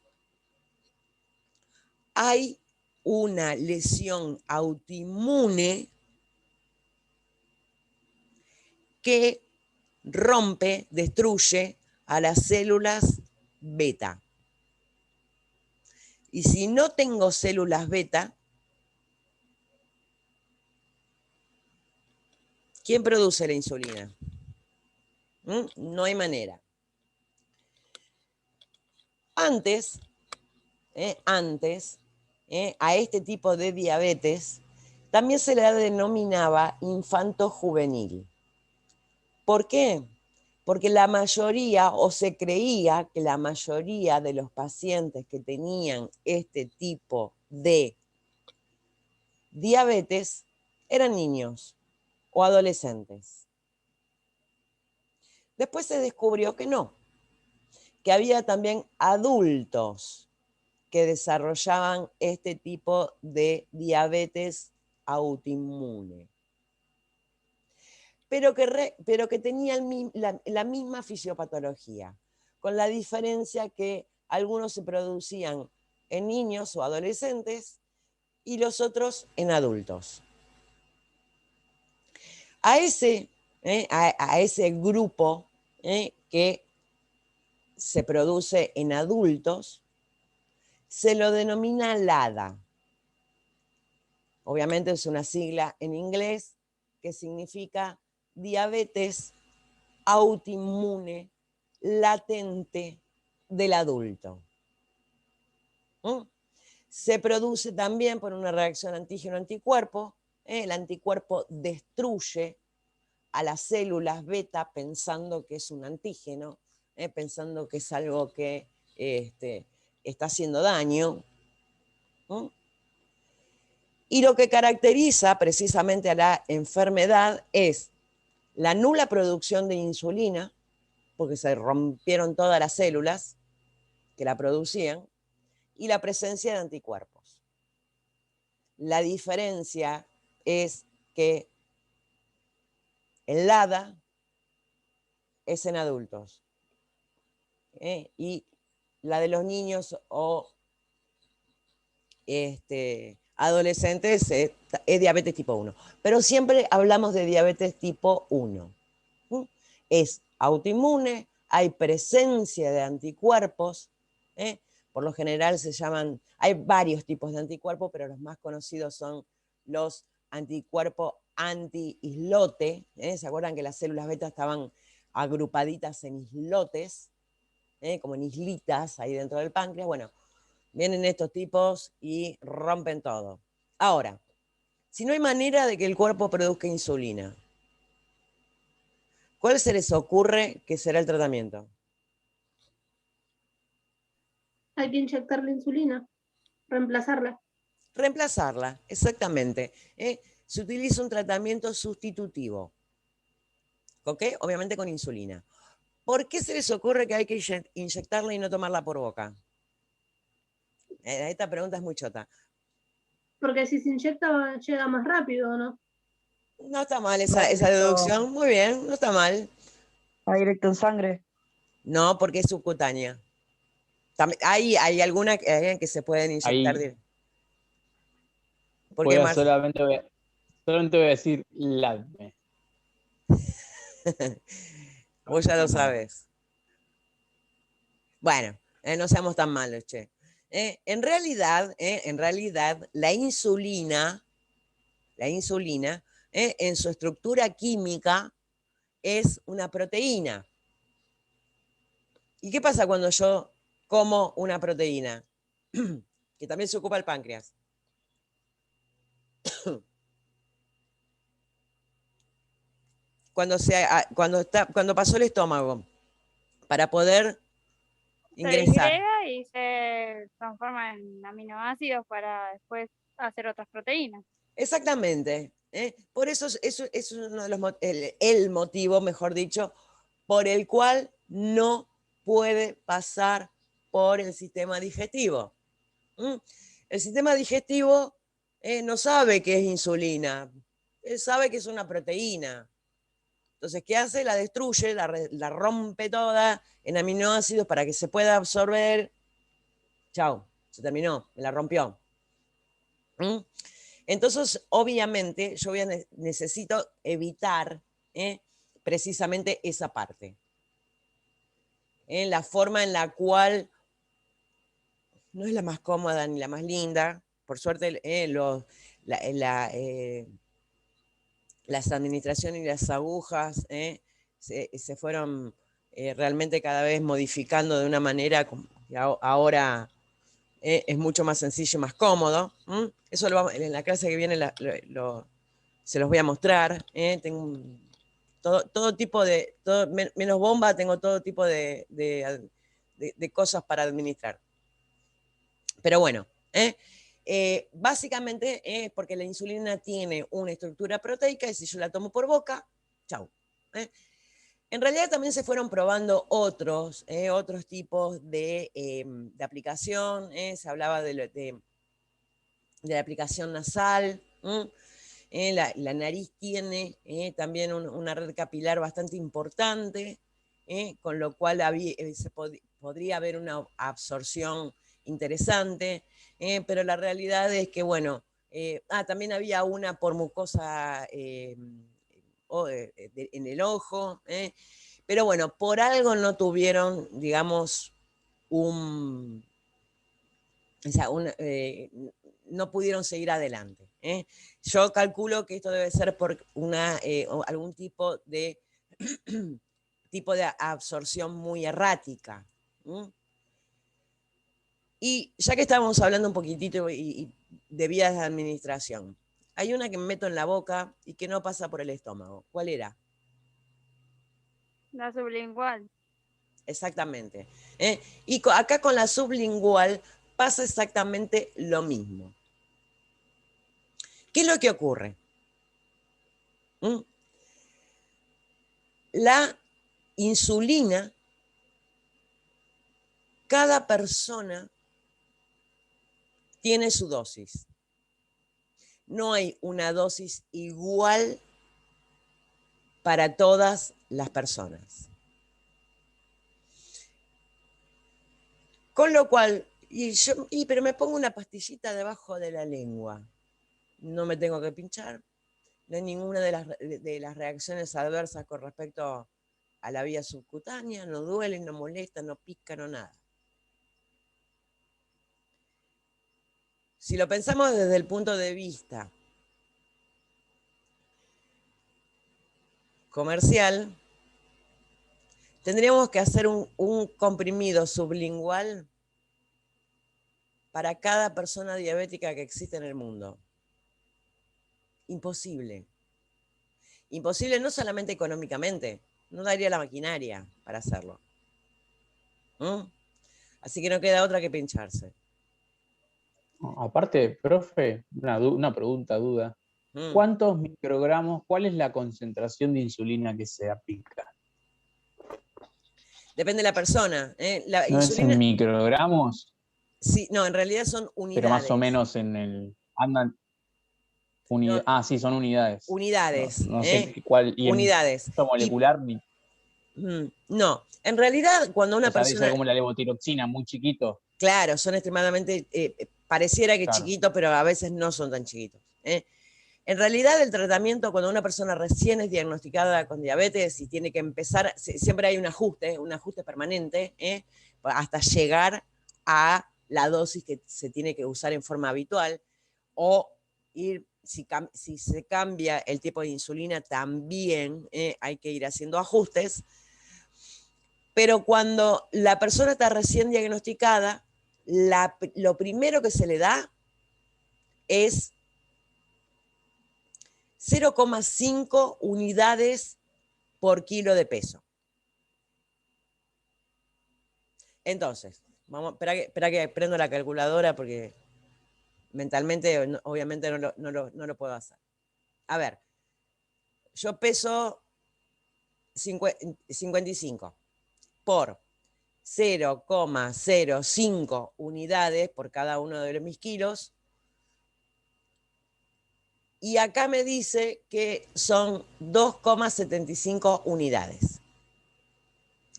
hay una lesión autoinmune que rompe, destruye a las células beta. Y si no tengo células beta, ¿quién produce la insulina? No hay manera. Antes, a este tipo de diabetes también se le denominaba infanto juvenil. ¿Por qué? Porque la mayoría, o se creía que la mayoría de los pacientes que tenían este tipo de diabetes eran niños o adolescentes. Después se descubrió que no, que había también adultos que desarrollaban este tipo de diabetes autoinmune, pero que tenían la misma fisiopatología, con la diferencia que algunos se producían en niños o adolescentes y los otros en adultos. A ese grupo que se produce en adultos se lo denomina LADA. Obviamente es una sigla en inglés que significa diabetes autoinmune latente del adulto. Se produce también por una reacción antígeno-anticuerpo. El anticuerpo destruye a las células beta pensando que es un antígeno, pensando que es algo que está haciendo daño. Y lo que caracteriza precisamente a la enfermedad es la nula producción de insulina, porque se rompieron todas las células que la producían, y la presencia de anticuerpos. La diferencia es que el LADA es en adultos, y la de los niños o adolescentes es diabetes tipo 1. Pero siempre hablamos de diabetes tipo 1. Es autoinmune, hay presencia de anticuerpos. Por lo general hay varios tipos de anticuerpos, pero los más conocidos son los anticuerpos anti-islote. ¿Se acuerdan que las células beta estaban agrupaditas en islotes, como en islitas ahí dentro del páncreas? Bueno, vienen estos tipos y rompen todo. Ahora, si no hay manera de que el cuerpo produzca insulina, ¿cuál se les ocurre que será el tratamiento? Hay que inyectar la insulina, reemplazarla. Reemplazarla, exactamente. Se utiliza un tratamiento sustitutivo, ¿ok? Obviamente con insulina. ¿Por qué se les ocurre que hay que inyectarla y no tomarla por boca? Esta pregunta es muy chota. Porque si se inyecta llega más rápido, ¿no? No está mal esa deducción, muy bien, no está mal. ¿Va directo en sangre? No, porque es subcutánea. Hay alguna que se pueden inyectar. Porque solamente voy a decir LADME. Vos ya lo sabes. Bueno, no seamos tan malos, che. En realidad, la insulina, en su estructura química, es una proteína. ¿Y qué pasa cuando yo como una proteína? Que también se ocupa el páncreas. Cuando pasó el estómago, para poder ingresar. Se disgrega y se transforma en aminoácidos para después hacer otras proteínas. Exactamente. Por eso es uno de el motivo, mejor dicho, por el cual no puede pasar por el sistema digestivo. El sistema digestivo no sabe qué es insulina, él sabe que es una proteína. Entonces, ¿qué hace? La destruye, la rompe toda en aminoácidos para que se pueda absorber. Chao, se terminó, me la rompió. Entonces, obviamente, yo necesito evitar precisamente esa parte. La forma en la cual no es la más cómoda ni la más linda. Por suerte, las administraciones y las agujas se fueron realmente cada vez modificando de una manera que ahora es mucho más sencillo y más cómodo. Eso en la clase que viene se los voy a mostrar. Tengo todo tipo de, menos bomba, tengo todo tipo de cosas para administrar. Pero bueno, Básicamente porque la insulina tiene una estructura proteica y si yo la tomo por boca, chau. En realidad también se fueron probando otros tipos de aplicación. Se hablaba de la aplicación nasal. La nariz tiene también una red capilar bastante importante, con lo cual podría haber una absorción interesante, pero la realidad es que, bueno, también había una por mucosa en el ojo, pero bueno, por algo no tuvieron, digamos, no pudieron seguir adelante. Yo calculo que esto debe ser por algún tipo de absorción muy errática. Y ya que estábamos hablando un poquitito de vías de administración, hay una que me meto en la boca y que no pasa por el estómago. ¿Cuál era? La sublingual. Exactamente. Y acá con la sublingual pasa exactamente lo mismo. ¿Qué es lo que ocurre? La insulina, cada persona tiene su dosis. No hay una dosis igual para todas las personas. Con lo cual, pero me pongo una pastillita debajo de la lengua. No me tengo que pinchar. No hay ninguna de las reacciones adversas con respecto a la vía subcutánea. No duele, no molesta, no pica, no nada. Si lo pensamos desde el punto de vista comercial, tendríamos que hacer un comprimido sublingual para cada persona diabética que existe en el mundo. Imposible. Imposible no solamente económicamente, no daría la maquinaria para hacerlo. Así que no queda otra que pincharse. Aparte, profe, una pregunta, duda. ¿Cuántos microgramos, cuál es la concentración de insulina que se aplica? Depende de la persona. La ¿No insulina, es en microgramos? Sí, no, en realidad son unidades. Pero más o menos en el... sí, son unidades. Unidades. No sé cuál... Y unidades. En molecular ni... No, en realidad cuando una persona... Debe ser como la levotiroxina, muy chiquito. Claro, son extremadamente... pareciera que claro. Chiquitos, pero a veces no son tan chiquitos. En realidad el tratamiento cuando una persona recién es diagnosticada con diabetes y tiene que empezar, siempre hay un ajuste permanente, hasta llegar a la dosis que se tiene que usar en forma habitual, o si se cambia el tipo de insulina también hay que ir haciendo ajustes, pero cuando la persona está recién diagnosticada, lo primero que se le da es 0,5 unidades por kilo de peso. Entonces, espera que prendo la calculadora porque mentalmente obviamente no lo puedo hacer. A ver, yo peso 55 por 0,05 unidades por cada uno de mis kilos. Y acá me dice que son 2,75 unidades,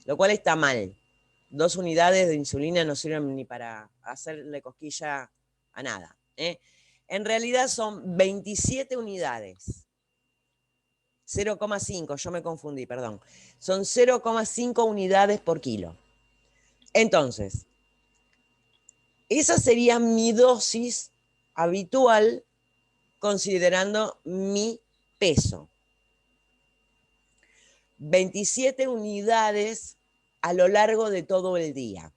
lo cual está mal. 2 unidades de insulina no sirven ni para hacerle cosquilla a nada. En realidad son 27 unidades. 0,5, yo me confundí, perdón. Son 0,5 unidades por kilo. Entonces, esa sería mi dosis habitual considerando mi peso. 27 unidades a lo largo de todo el día.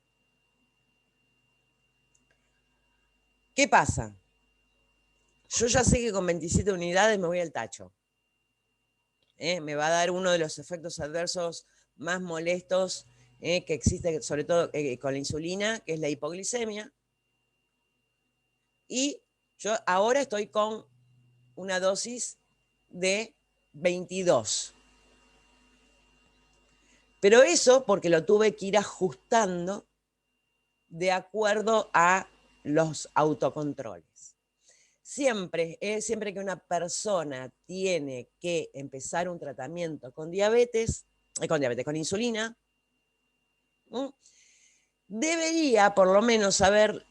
¿Qué pasa? Yo ya sé que con 27 unidades me voy al tacho. Me va a dar uno de los efectos adversos más molestos que existe, sobre todo con la insulina, que es la hipoglicemia. Y yo ahora estoy con una dosis de 22. Pero eso porque lo tuve que ir ajustando de acuerdo a los autocontroles. Siempre que una persona tiene que empezar un tratamiento con con insulina, debería por lo menos saber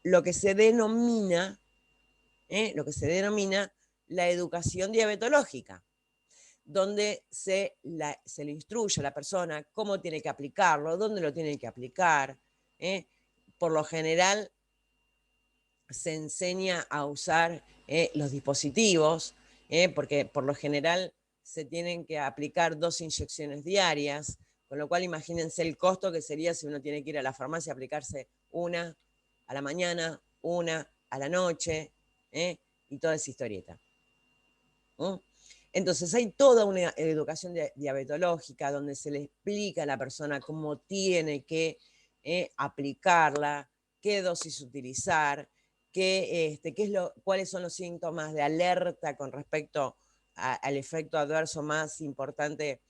lo que se denomina la educación diabetológica, donde se le instruye a la persona cómo tiene que aplicarlo, dónde lo tiene que aplicar. Por lo general se enseña a usar los dispositivos, porque por lo general se tienen que aplicar 2 inyecciones diarias, con lo cual imagínense el costo que sería si uno tiene que ir a la farmacia a aplicarse una a la mañana, una a la noche, y toda esa historieta. Entonces hay toda una educación diabetológica donde se le explica a la persona cómo tiene que aplicarla, qué dosis utilizar, cuáles son los síntomas de alerta con respecto al efecto adverso más importante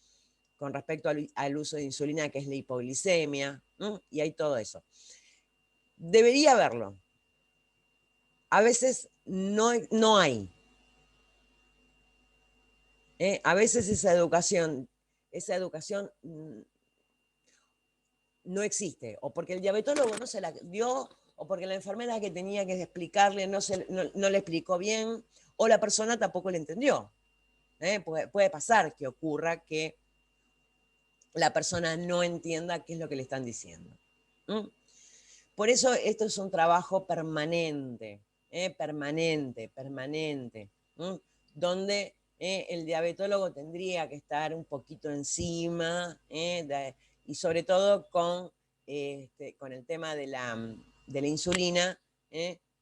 con respecto al uso de insulina, que es la hipoglicemia, y hay todo eso. Debería haberlo. A veces no hay. A veces esa educación no existe, o porque el diabetólogo no se la dio, o porque la enfermera que tenía que explicarle no le explicó bien, o la persona tampoco le entendió. Puede pasar que ocurra que la persona no entienda qué es lo que le están diciendo. Por eso esto es un trabajo permanente, donde el diabetólogo tendría que estar un poquito encima, y sobre todo con el tema de la insulina,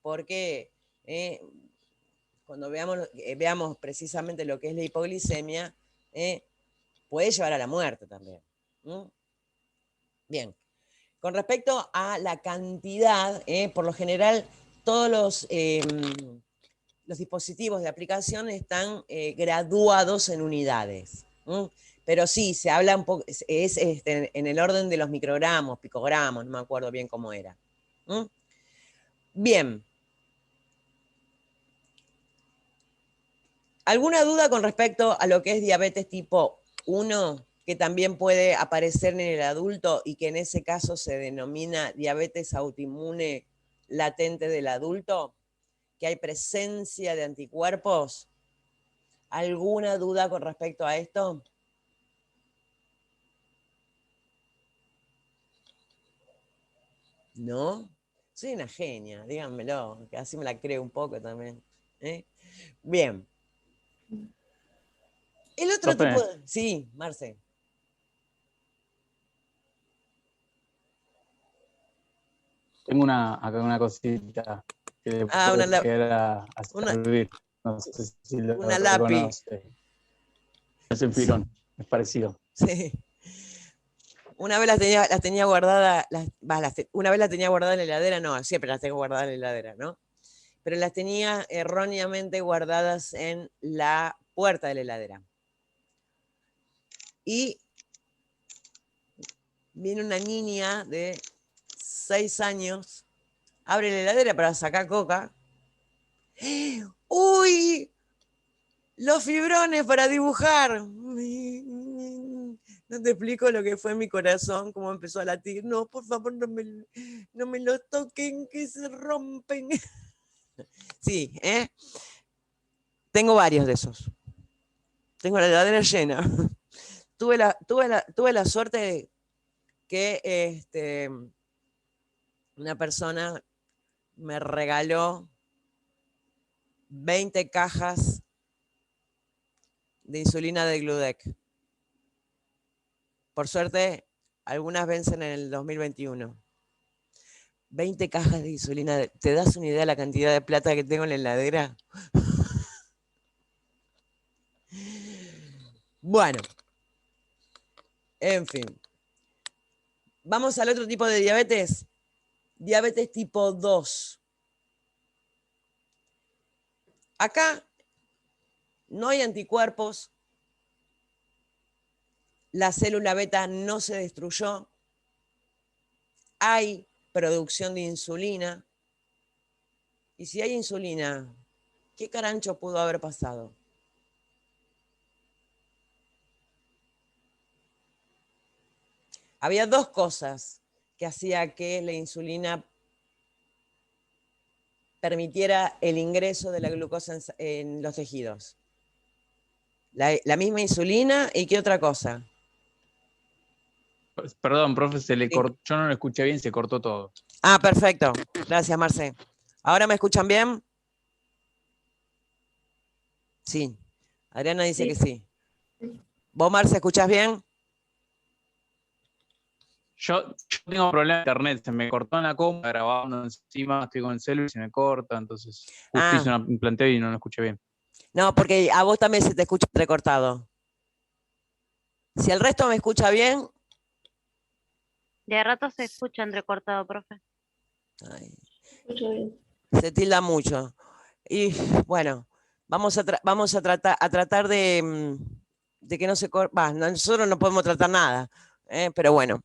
porque cuando veamos precisamente lo que es la hipoglicemia, puede llevar a la muerte también. Bien, con respecto a la cantidad, por lo general todos los dispositivos de aplicación están graduados en unidades. Pero sí, se habla un poco, es en el orden de los microgramos, picogramos, no me acuerdo bien cómo era. Bien. ¿Alguna duda con respecto a lo que es diabetes tipo 1, que también puede aparecer en el adulto y que en ese caso se denomina diabetes autoinmune latente del adulto? ¿Que hay presencia de anticuerpos? ¿Alguna duda con respecto a esto? ¿No? Soy una genia, díganmelo, que así me la creo un poco también. Bien. El otro tipo de... Sí, Marce. Tengo acá una cosita que le puede llegar a servir. No sé si lo reconoce. Es el pirón, es parecido. Sí. Una vez las tenía guardadas, una vez las tenía guardadas en la heladera, no, siempre las tengo guardadas en la heladera, ¿no? Pero las tenía erróneamente guardadas en la puerta de la heladera. Y viene una niña de 6 años, abre la heladera para sacar coca. ¡Uy! Los fibrones para dibujar. No te explico lo que fue mi corazón, cómo empezó a latir. No, por favor, no me lo toquen, que se rompen. Sí, tengo varios de esos. Tengo la heladera llena. Tuve la suerte de que una persona me regaló 20 cajas de insulina de Gludec. Por suerte, algunas vencen en el 2021. 20 cajas de insulina. ¿Te das una idea de la cantidad de plata que tengo en la heladera? Bueno, en fin. Vamos al otro tipo de diabetes. Diabetes tipo 2. Acá no hay anticuerpos, la célula beta no se destruyó, hay producción de insulina. Y si hay insulina, ¿qué carancho pudo haber pasado? Había dos cosas que hacía que la insulina permitiera el ingreso de la glucosa en los tejidos. La misma insulina y qué otra cosa. Perdón, profe, Sí. yo no lo escuché bien, se cortó todo. Ah, perfecto. Gracias, Marce. ¿Ahora me escuchan bien? Sí. Adriana dice que sí. ¿Vos, Marce, escuchás bien? Yo tengo problema de internet, se me cortó en la compu, grabando encima, estoy con el celular y se me corta, entonces justo hice un planteo y no lo escuché bien. No, porque a vos también se te escucha entrecortado. Si el resto me escucha bien. De rato se escucha entrecortado, profe. Ay, se tilda mucho. Y bueno, vamos a tratar de que no se corte. Nosotros no podemos tratar nada, pero bueno.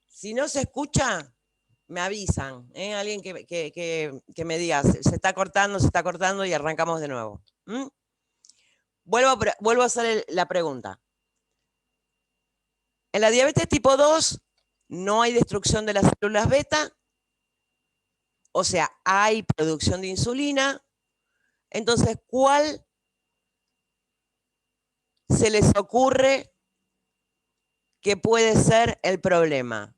Si no se escucha, me avisan. Alguien que me diga, se está cortando y arrancamos de nuevo. Vuelvo a hacer la pregunta. En la diabetes tipo 2 no hay destrucción de las células beta, o sea, hay producción de insulina. Entonces, ¿cuál se les ocurre que puede ser el problema?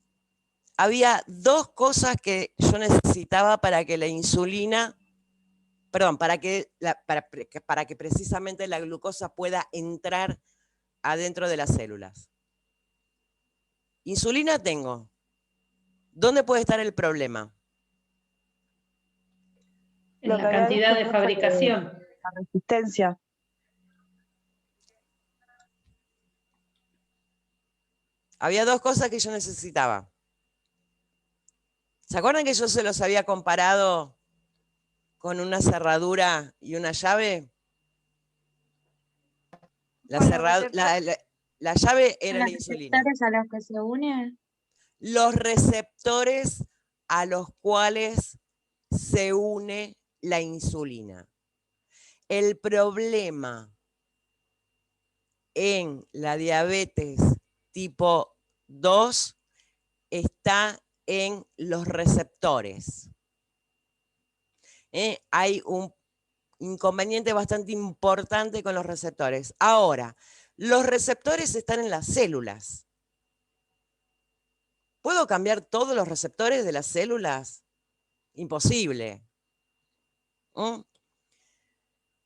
Había dos cosas que yo necesitaba para que la insulina, perdón, para que precisamente la glucosa pueda entrar adentro de las células. Insulina tengo. ¿Dónde puede estar el problema? En la cantidad de fabricación. La resistencia. Había dos cosas que yo necesitaba. ¿Se acuerdan que yo se los había comparado con una cerradura y una llave? La llave era la insulina. ¿Los receptores a los que se une? Los receptores a los cuales se une la insulina. El problema en la diabetes tipo 2 está en los receptores. Hay un inconveniente bastante importante con los receptores. Ahora, los receptores están en las células. ¿Puedo cambiar todos los receptores de las células? Imposible. ¿A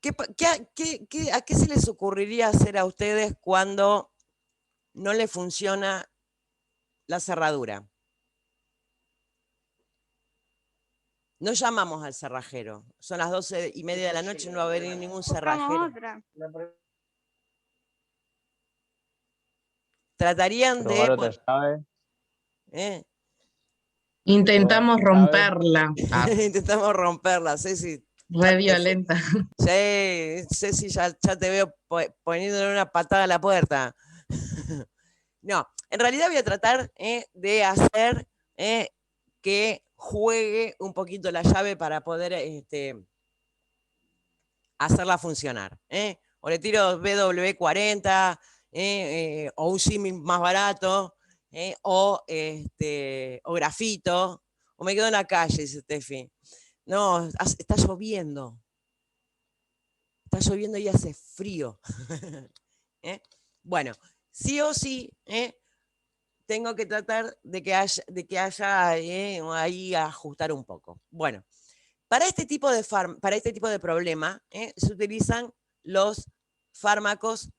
qué se les ocurriría hacer a ustedes cuando no les funciona la cerradura? No llamamos al cerrajero. Son las 12:30 de la noche y no va a venir ningún cerrajero. Otra. Tratarían Probar otra de... llave. Intentamos romperla. Intentamos romperla, Ceci. Re violenta. Sí, Ceci, ya te veo poniéndole una patada a la puerta. No, en realidad voy a tratar de hacer que juegue un poquito la llave para poder hacerla funcionar. O le tiro BW40, o un símil más barato, o grafito, o me quedo en la calle, dice Steffi. No, está lloviendo. Está lloviendo y hace frío. Bueno, sí o sí, tengo que tratar de que haya ahí ajustar un poco. Bueno, para este tipo de problema se utilizan los fármacos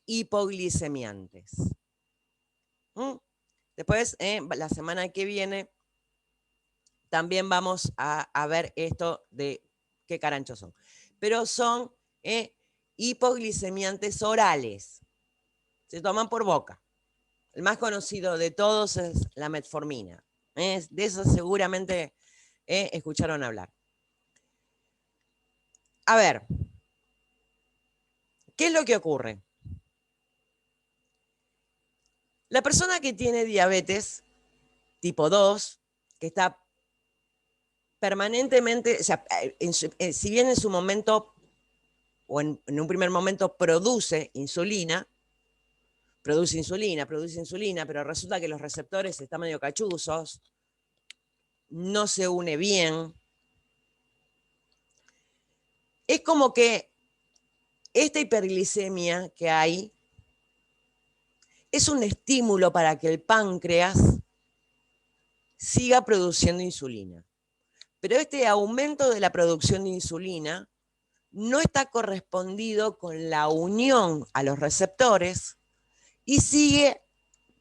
hipoglicemiantes. Después, la semana que viene, también vamos a ver esto de qué caranchos son. Pero son hipoglicemiantes orales. Se toman por boca. El más conocido de todos es la metformina. De eso seguramente escucharon hablar. A ver, ¿qué es lo que ocurre? La persona que tiene diabetes tipo 2, que está permanentemente, o sea, si bien en su momento, o en un primer momento produce insulina, pero resulta que los receptores están medio cachuzos, no se une bien. Es como que esta hiperglicemia que hay es un estímulo para que el páncreas siga produciendo insulina. Pero este aumento de la producción de insulina no está correspondido con la unión a los receptores y sigue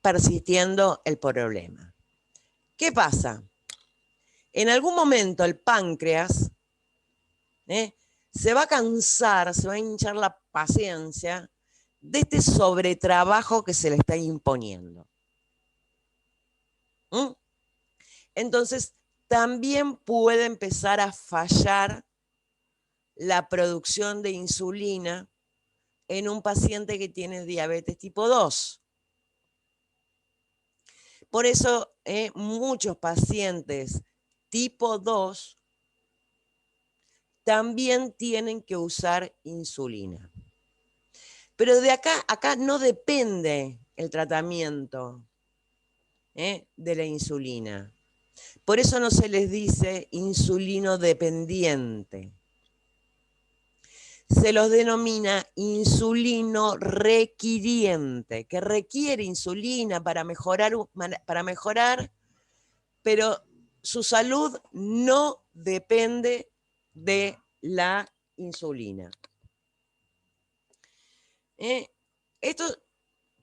persistiendo el problema. ¿Qué pasa? En algún momento el páncreas se va a cansar, se va a hinchar la paciencia de este sobretrabajo que se le está imponiendo. Entonces, también puede empezar a fallar la producción de insulina en un paciente que tiene diabetes tipo 2. Por eso, muchos pacientes tipo 2 también tienen que usar insulina. Pero de acá no depende el tratamiento de la insulina. Por eso no se les dice insulino dependiente. Se los denomina insulino requiriente, que requiere insulina para mejorar, pero su salud no depende de la insulina. Esto,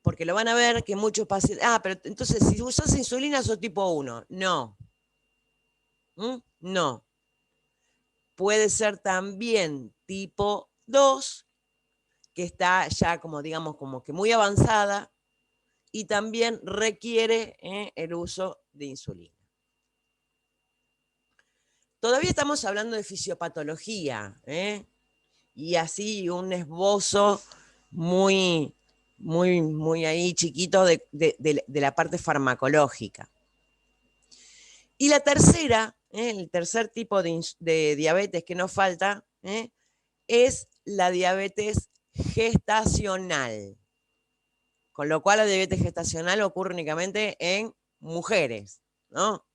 porque lo van a ver que muchos pacientes, pero entonces si usas insulina sos tipo 1. No. No. Puede ser también tipo 2, que está ya como, digamos, como que muy avanzada y también requiere el uso de insulina. Todavía estamos hablando de fisiopatología, y así un esbozo muy ahí chiquito de la parte farmacológica. Y la tercera, el tercer tipo de diabetes que nos falta, es la diabetes gestacional. Con lo cual la diabetes gestacional ocurre únicamente en mujeres, ¿no?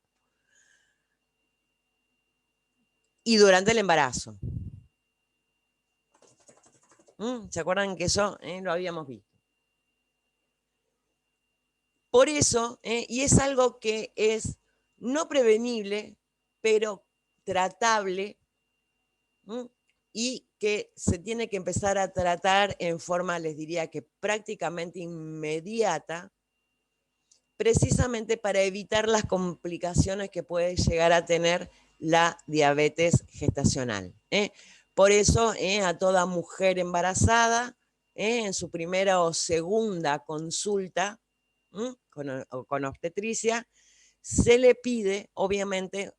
Y durante el embarazo. ¿Se acuerdan que eso lo habíamos visto? Por eso, y es algo que es no prevenible, pero tratable, y que se tiene que empezar a tratar en forma, les diría que prácticamente inmediata, precisamente para evitar las complicaciones que puede llegar a tener la diabetes gestacional. Por eso, a toda mujer embarazada, en su primera o segunda consulta con obstetricia, se le pide, obviamente,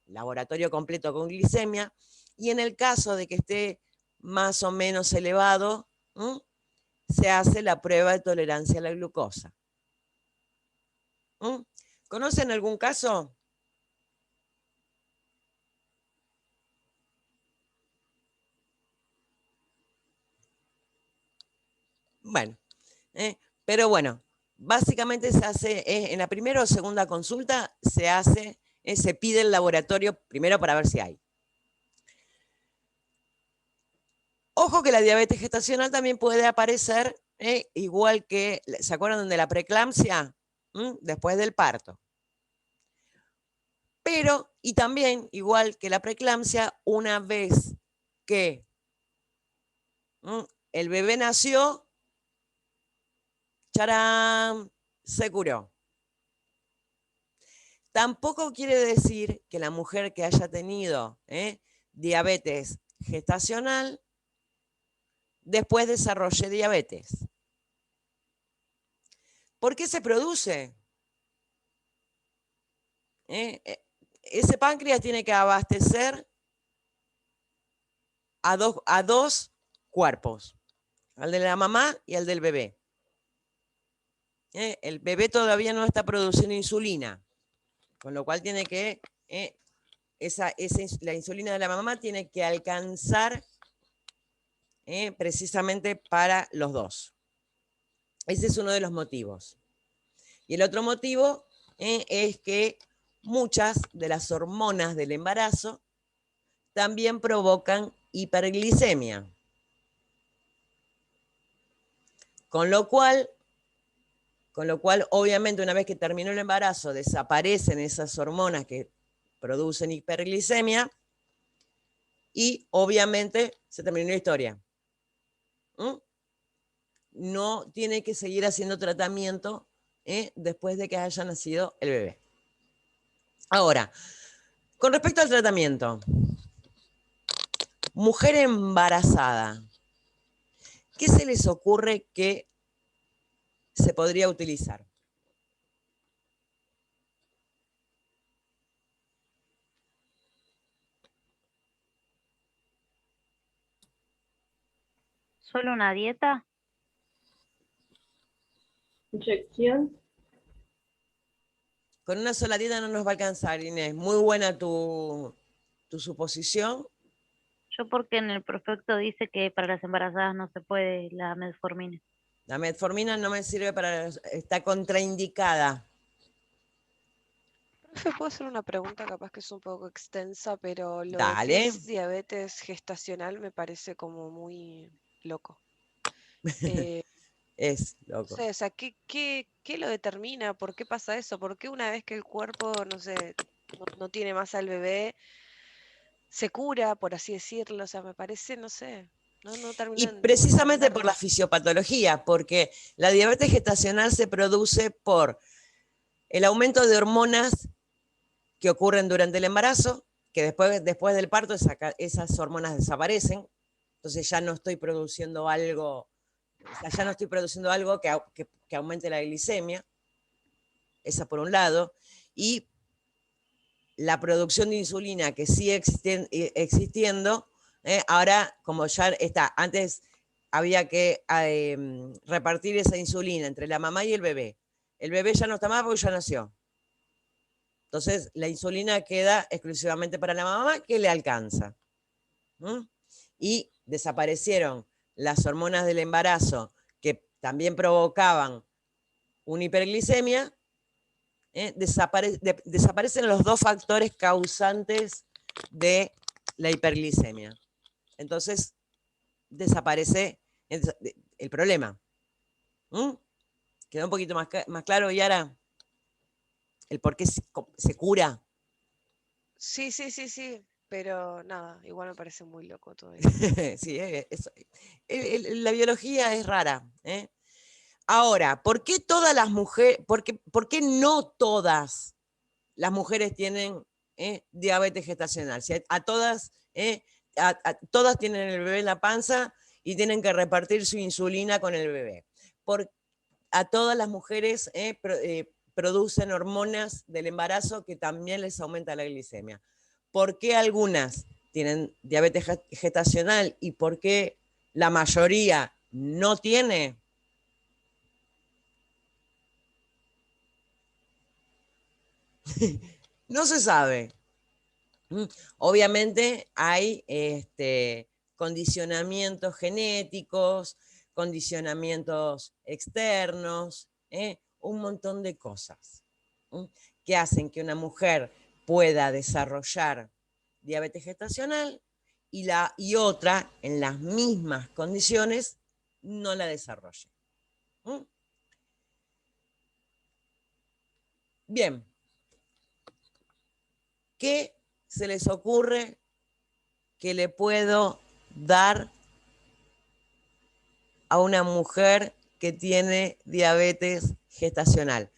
laboratorio completo con glicemia, y en el caso de que esté más o menos elevado, se hace la prueba de tolerancia a la glucosa. ¿Conocen algún caso? Bueno, pero bueno, básicamente se hace, en la primera o segunda consulta se pide el laboratorio primero para ver si hay. Ojo que la diabetes gestacional también puede aparecer igual que, ¿se acuerdan de la preeclampsia? Después del parto. Pero, y también, igual que la preeclampsia, una vez que el bebé nació, ¡charán!, se curó. Tampoco quiere decir que la mujer que haya tenido diabetes gestacional después desarrolle diabetes. ¿Por qué se produce? Ese páncreas tiene que abastecer a dos cuerpos, al de la mamá y al del bebé. El bebé todavía no está produciendo insulina, con lo cual tiene que, la insulina de la mamá tiene que alcanzar precisamente para los dos. Ese es uno de los motivos. Y el otro motivo es que muchas de las hormonas del embarazo también provocan hiperglicemia. Con lo cual, obviamente, una vez que terminó el embarazo, desaparecen esas hormonas que producen hiperglicemia y, obviamente, se terminó la historia. No tiene que seguir haciendo tratamiento después de que haya nacido el bebé. Ahora, con respecto al tratamiento, mujer embarazada, ¿qué se les ocurre que se podría utilizar? ¿Solo una dieta? Inyección. Con una sola dieta no nos va a alcanzar, Inés. Muy buena tu suposición. Yo porque en el prospecto dice que para las embarazadas no se puede la metformina. La metformina no me sirve para... está contraindicada. Profe, ¿puedo hacer una pregunta? Capaz que es un poco extensa, pero lo de que Dale. es diabetes gestacional me parece como muy loco. Es loco. No sé, o sea, ¿qué lo determina? ¿Por qué pasa eso? ¿Por qué una vez que el cuerpo, no sé, no tiene más al bebé, se cura, por así decirlo? O sea, me parece, no sé, no termino Y de precisamente por la entenderlo. fisiopatología, porque la diabetes gestacional se produce por el aumento de hormonas que ocurren durante el embarazo, que después del parto esas hormonas desaparecen, entonces ya no estoy produciendo algo, que aumente la glicemia, esa por un lado, y la producción de insulina que sigue existiendo, ahora como ya está, antes había que repartir esa insulina entre la mamá y el bebé ya no está más porque ya nació. Entonces, la insulina queda exclusivamente para la mamá que le alcanza. Y desaparecieron las hormonas del embarazo que también provocaban una hiperglicemia. Desaparecen los dos factores causantes de la hiperglicemia. Entonces, desaparece el problema. ¿Quedó un poquito más claro, Yara? ¿El por qué se cura? Sí, pero nada, igual me parece muy loco todo eso. Sí, la biología es rara. Ahora, ¿por qué todas las mujeres, por qué no todas las mujeres tienen diabetes gestacional? Si a todas, todas tienen el bebé en la panza y tienen que repartir su insulina con el bebé. A todas las mujeres producen hormonas del embarazo que también les aumenta la glicemia. ¿Por qué algunas tienen diabetes gestacional y por qué la mayoría no tiene? No se sabe. Obviamente hay condicionamientos genéticos, condicionamientos externos, un montón de cosas que hacen que una mujer pueda desarrollar diabetes gestacional y otra, en las mismas condiciones, no la desarrolle. Bien. ¿Qué se les ocurre que le puedo dar a una mujer que tiene diabetes gestacional?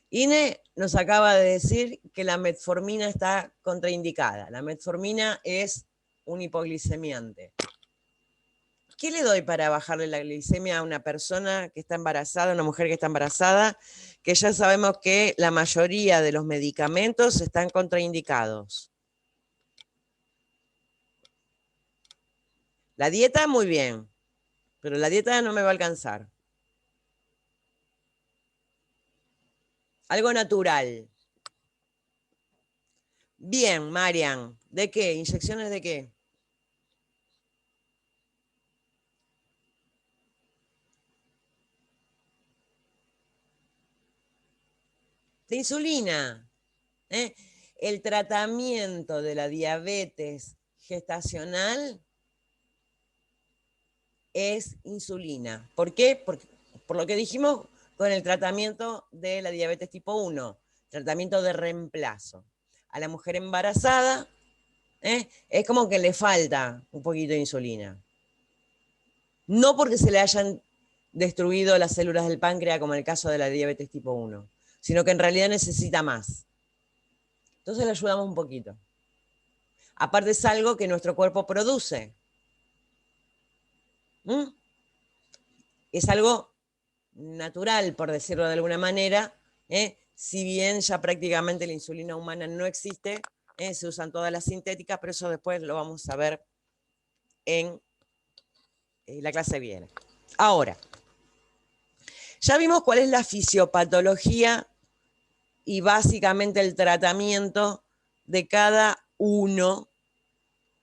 Ine nos acaba de decir que la metformina está contraindicada. La metformina es un hipoglicemiante. ¿Qué le doy para bajarle la glicemia a una persona que está embarazada, una mujer que está embarazada, que ya sabemos que la mayoría de los medicamentos están contraindicados? La dieta, muy bien, pero la dieta no me va a alcanzar. Algo natural. Bien, Marian. ¿De qué? ¿Inyecciones de qué? De insulina. El tratamiento de la diabetes gestacional es insulina. ¿Por qué? Por lo que dijimos con el tratamiento de la diabetes tipo 1, tratamiento de reemplazo. A la mujer embarazada es como que le falta un poquito de insulina. No porque se le hayan destruido las células del páncreas, como en el caso de la diabetes tipo 1, sino que en realidad necesita más. Entonces le ayudamos un poquito. Aparte es algo que nuestro cuerpo produce. Es algo natural, por decirlo de alguna manera, si bien ya prácticamente la insulina humana no existe, se usan todas las sintéticas, pero eso después lo vamos a ver en la clase que viene. Ahora, ya vimos cuál es la fisiopatología y básicamente el tratamiento de cada uno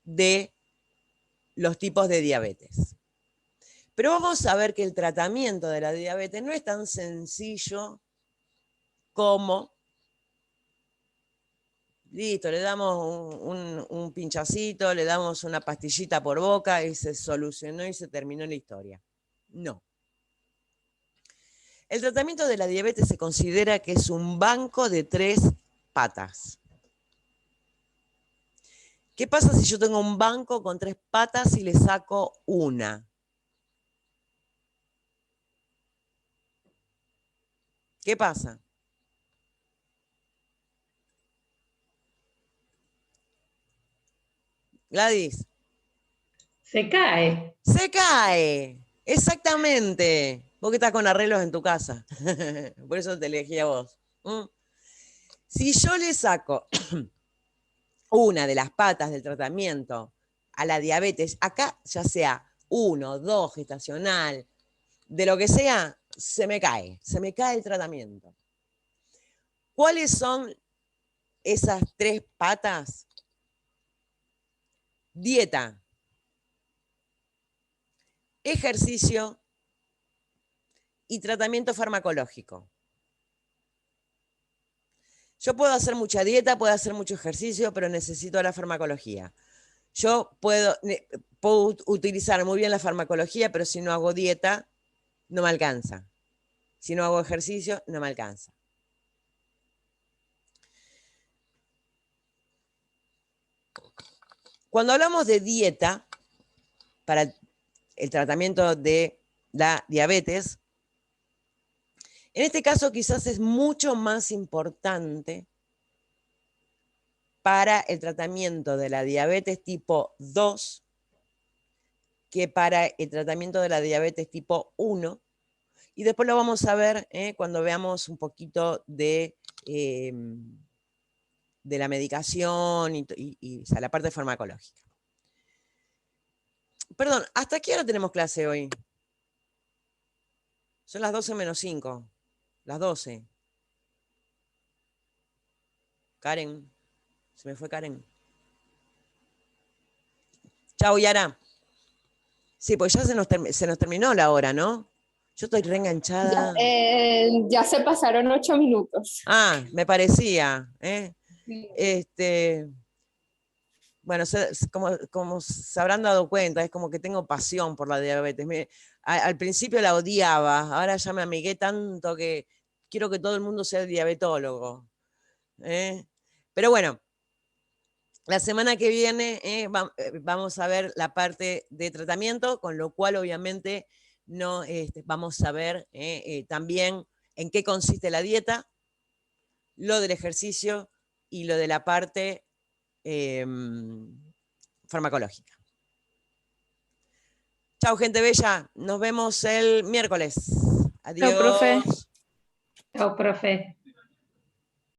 de los tipos de diabetes. Pero vamos a ver que el tratamiento de la diabetes no es tan sencillo como, listo, le damos un pinchacito, le damos una pastillita por boca y se solucionó y se terminó la historia. No. El tratamiento de la diabetes se considera que es un banco de 3 patas. ¿Qué pasa si yo tengo un banco con 3 patas y le saco una? ¿Qué pasa? Gladys. Se cae. Se cae. Exactamente. Vos que estás con arreglos en tu casa. Por eso te elegí a vos. Si yo le saco una de las patas del tratamiento a la diabetes, acá ya sea 1, 2, gestacional, de lo que sea, se me cae el tratamiento. ¿Cuáles son esas 3 patas? Dieta, ejercicio y tratamiento farmacológico. Yo puedo hacer mucha dieta, puedo hacer mucho ejercicio, pero necesito la farmacología. Yo puedo utilizar muy bien la farmacología, pero si no hago dieta, no me alcanza. Si no hago ejercicio, no me alcanza. Cuando hablamos de dieta para el tratamiento de la diabetes, en este caso quizás es mucho más importante para el tratamiento de la diabetes tipo 2 que para el tratamiento de la diabetes tipo 1. Y después lo vamos a ver cuando veamos un poquito de la medicación y o sea, la parte farmacológica. Perdón, ¿hasta qué hora tenemos clase hoy? Son las 12 menos 5. Las 12. Karen. Se me fue Karen. Chau, Yara. Sí, pues ya se nos terminó la hora, ¿no? Yo estoy reenganchada. Ya se pasaron 8 minutos. Ah, me parecía. Bueno, como se habrán dado cuenta, es como que tengo pasión por la diabetes. Al principio la odiaba, ahora ya me amigué tanto que quiero que todo el mundo sea diabetólogo. Pero bueno, la semana que viene vamos a ver la parte de tratamiento, con lo cual obviamente no, vamos a ver también en qué consiste la dieta, lo del ejercicio y lo de la parte farmacológica. Chao, gente bella. Nos vemos el miércoles. Adiós. Chao, profe.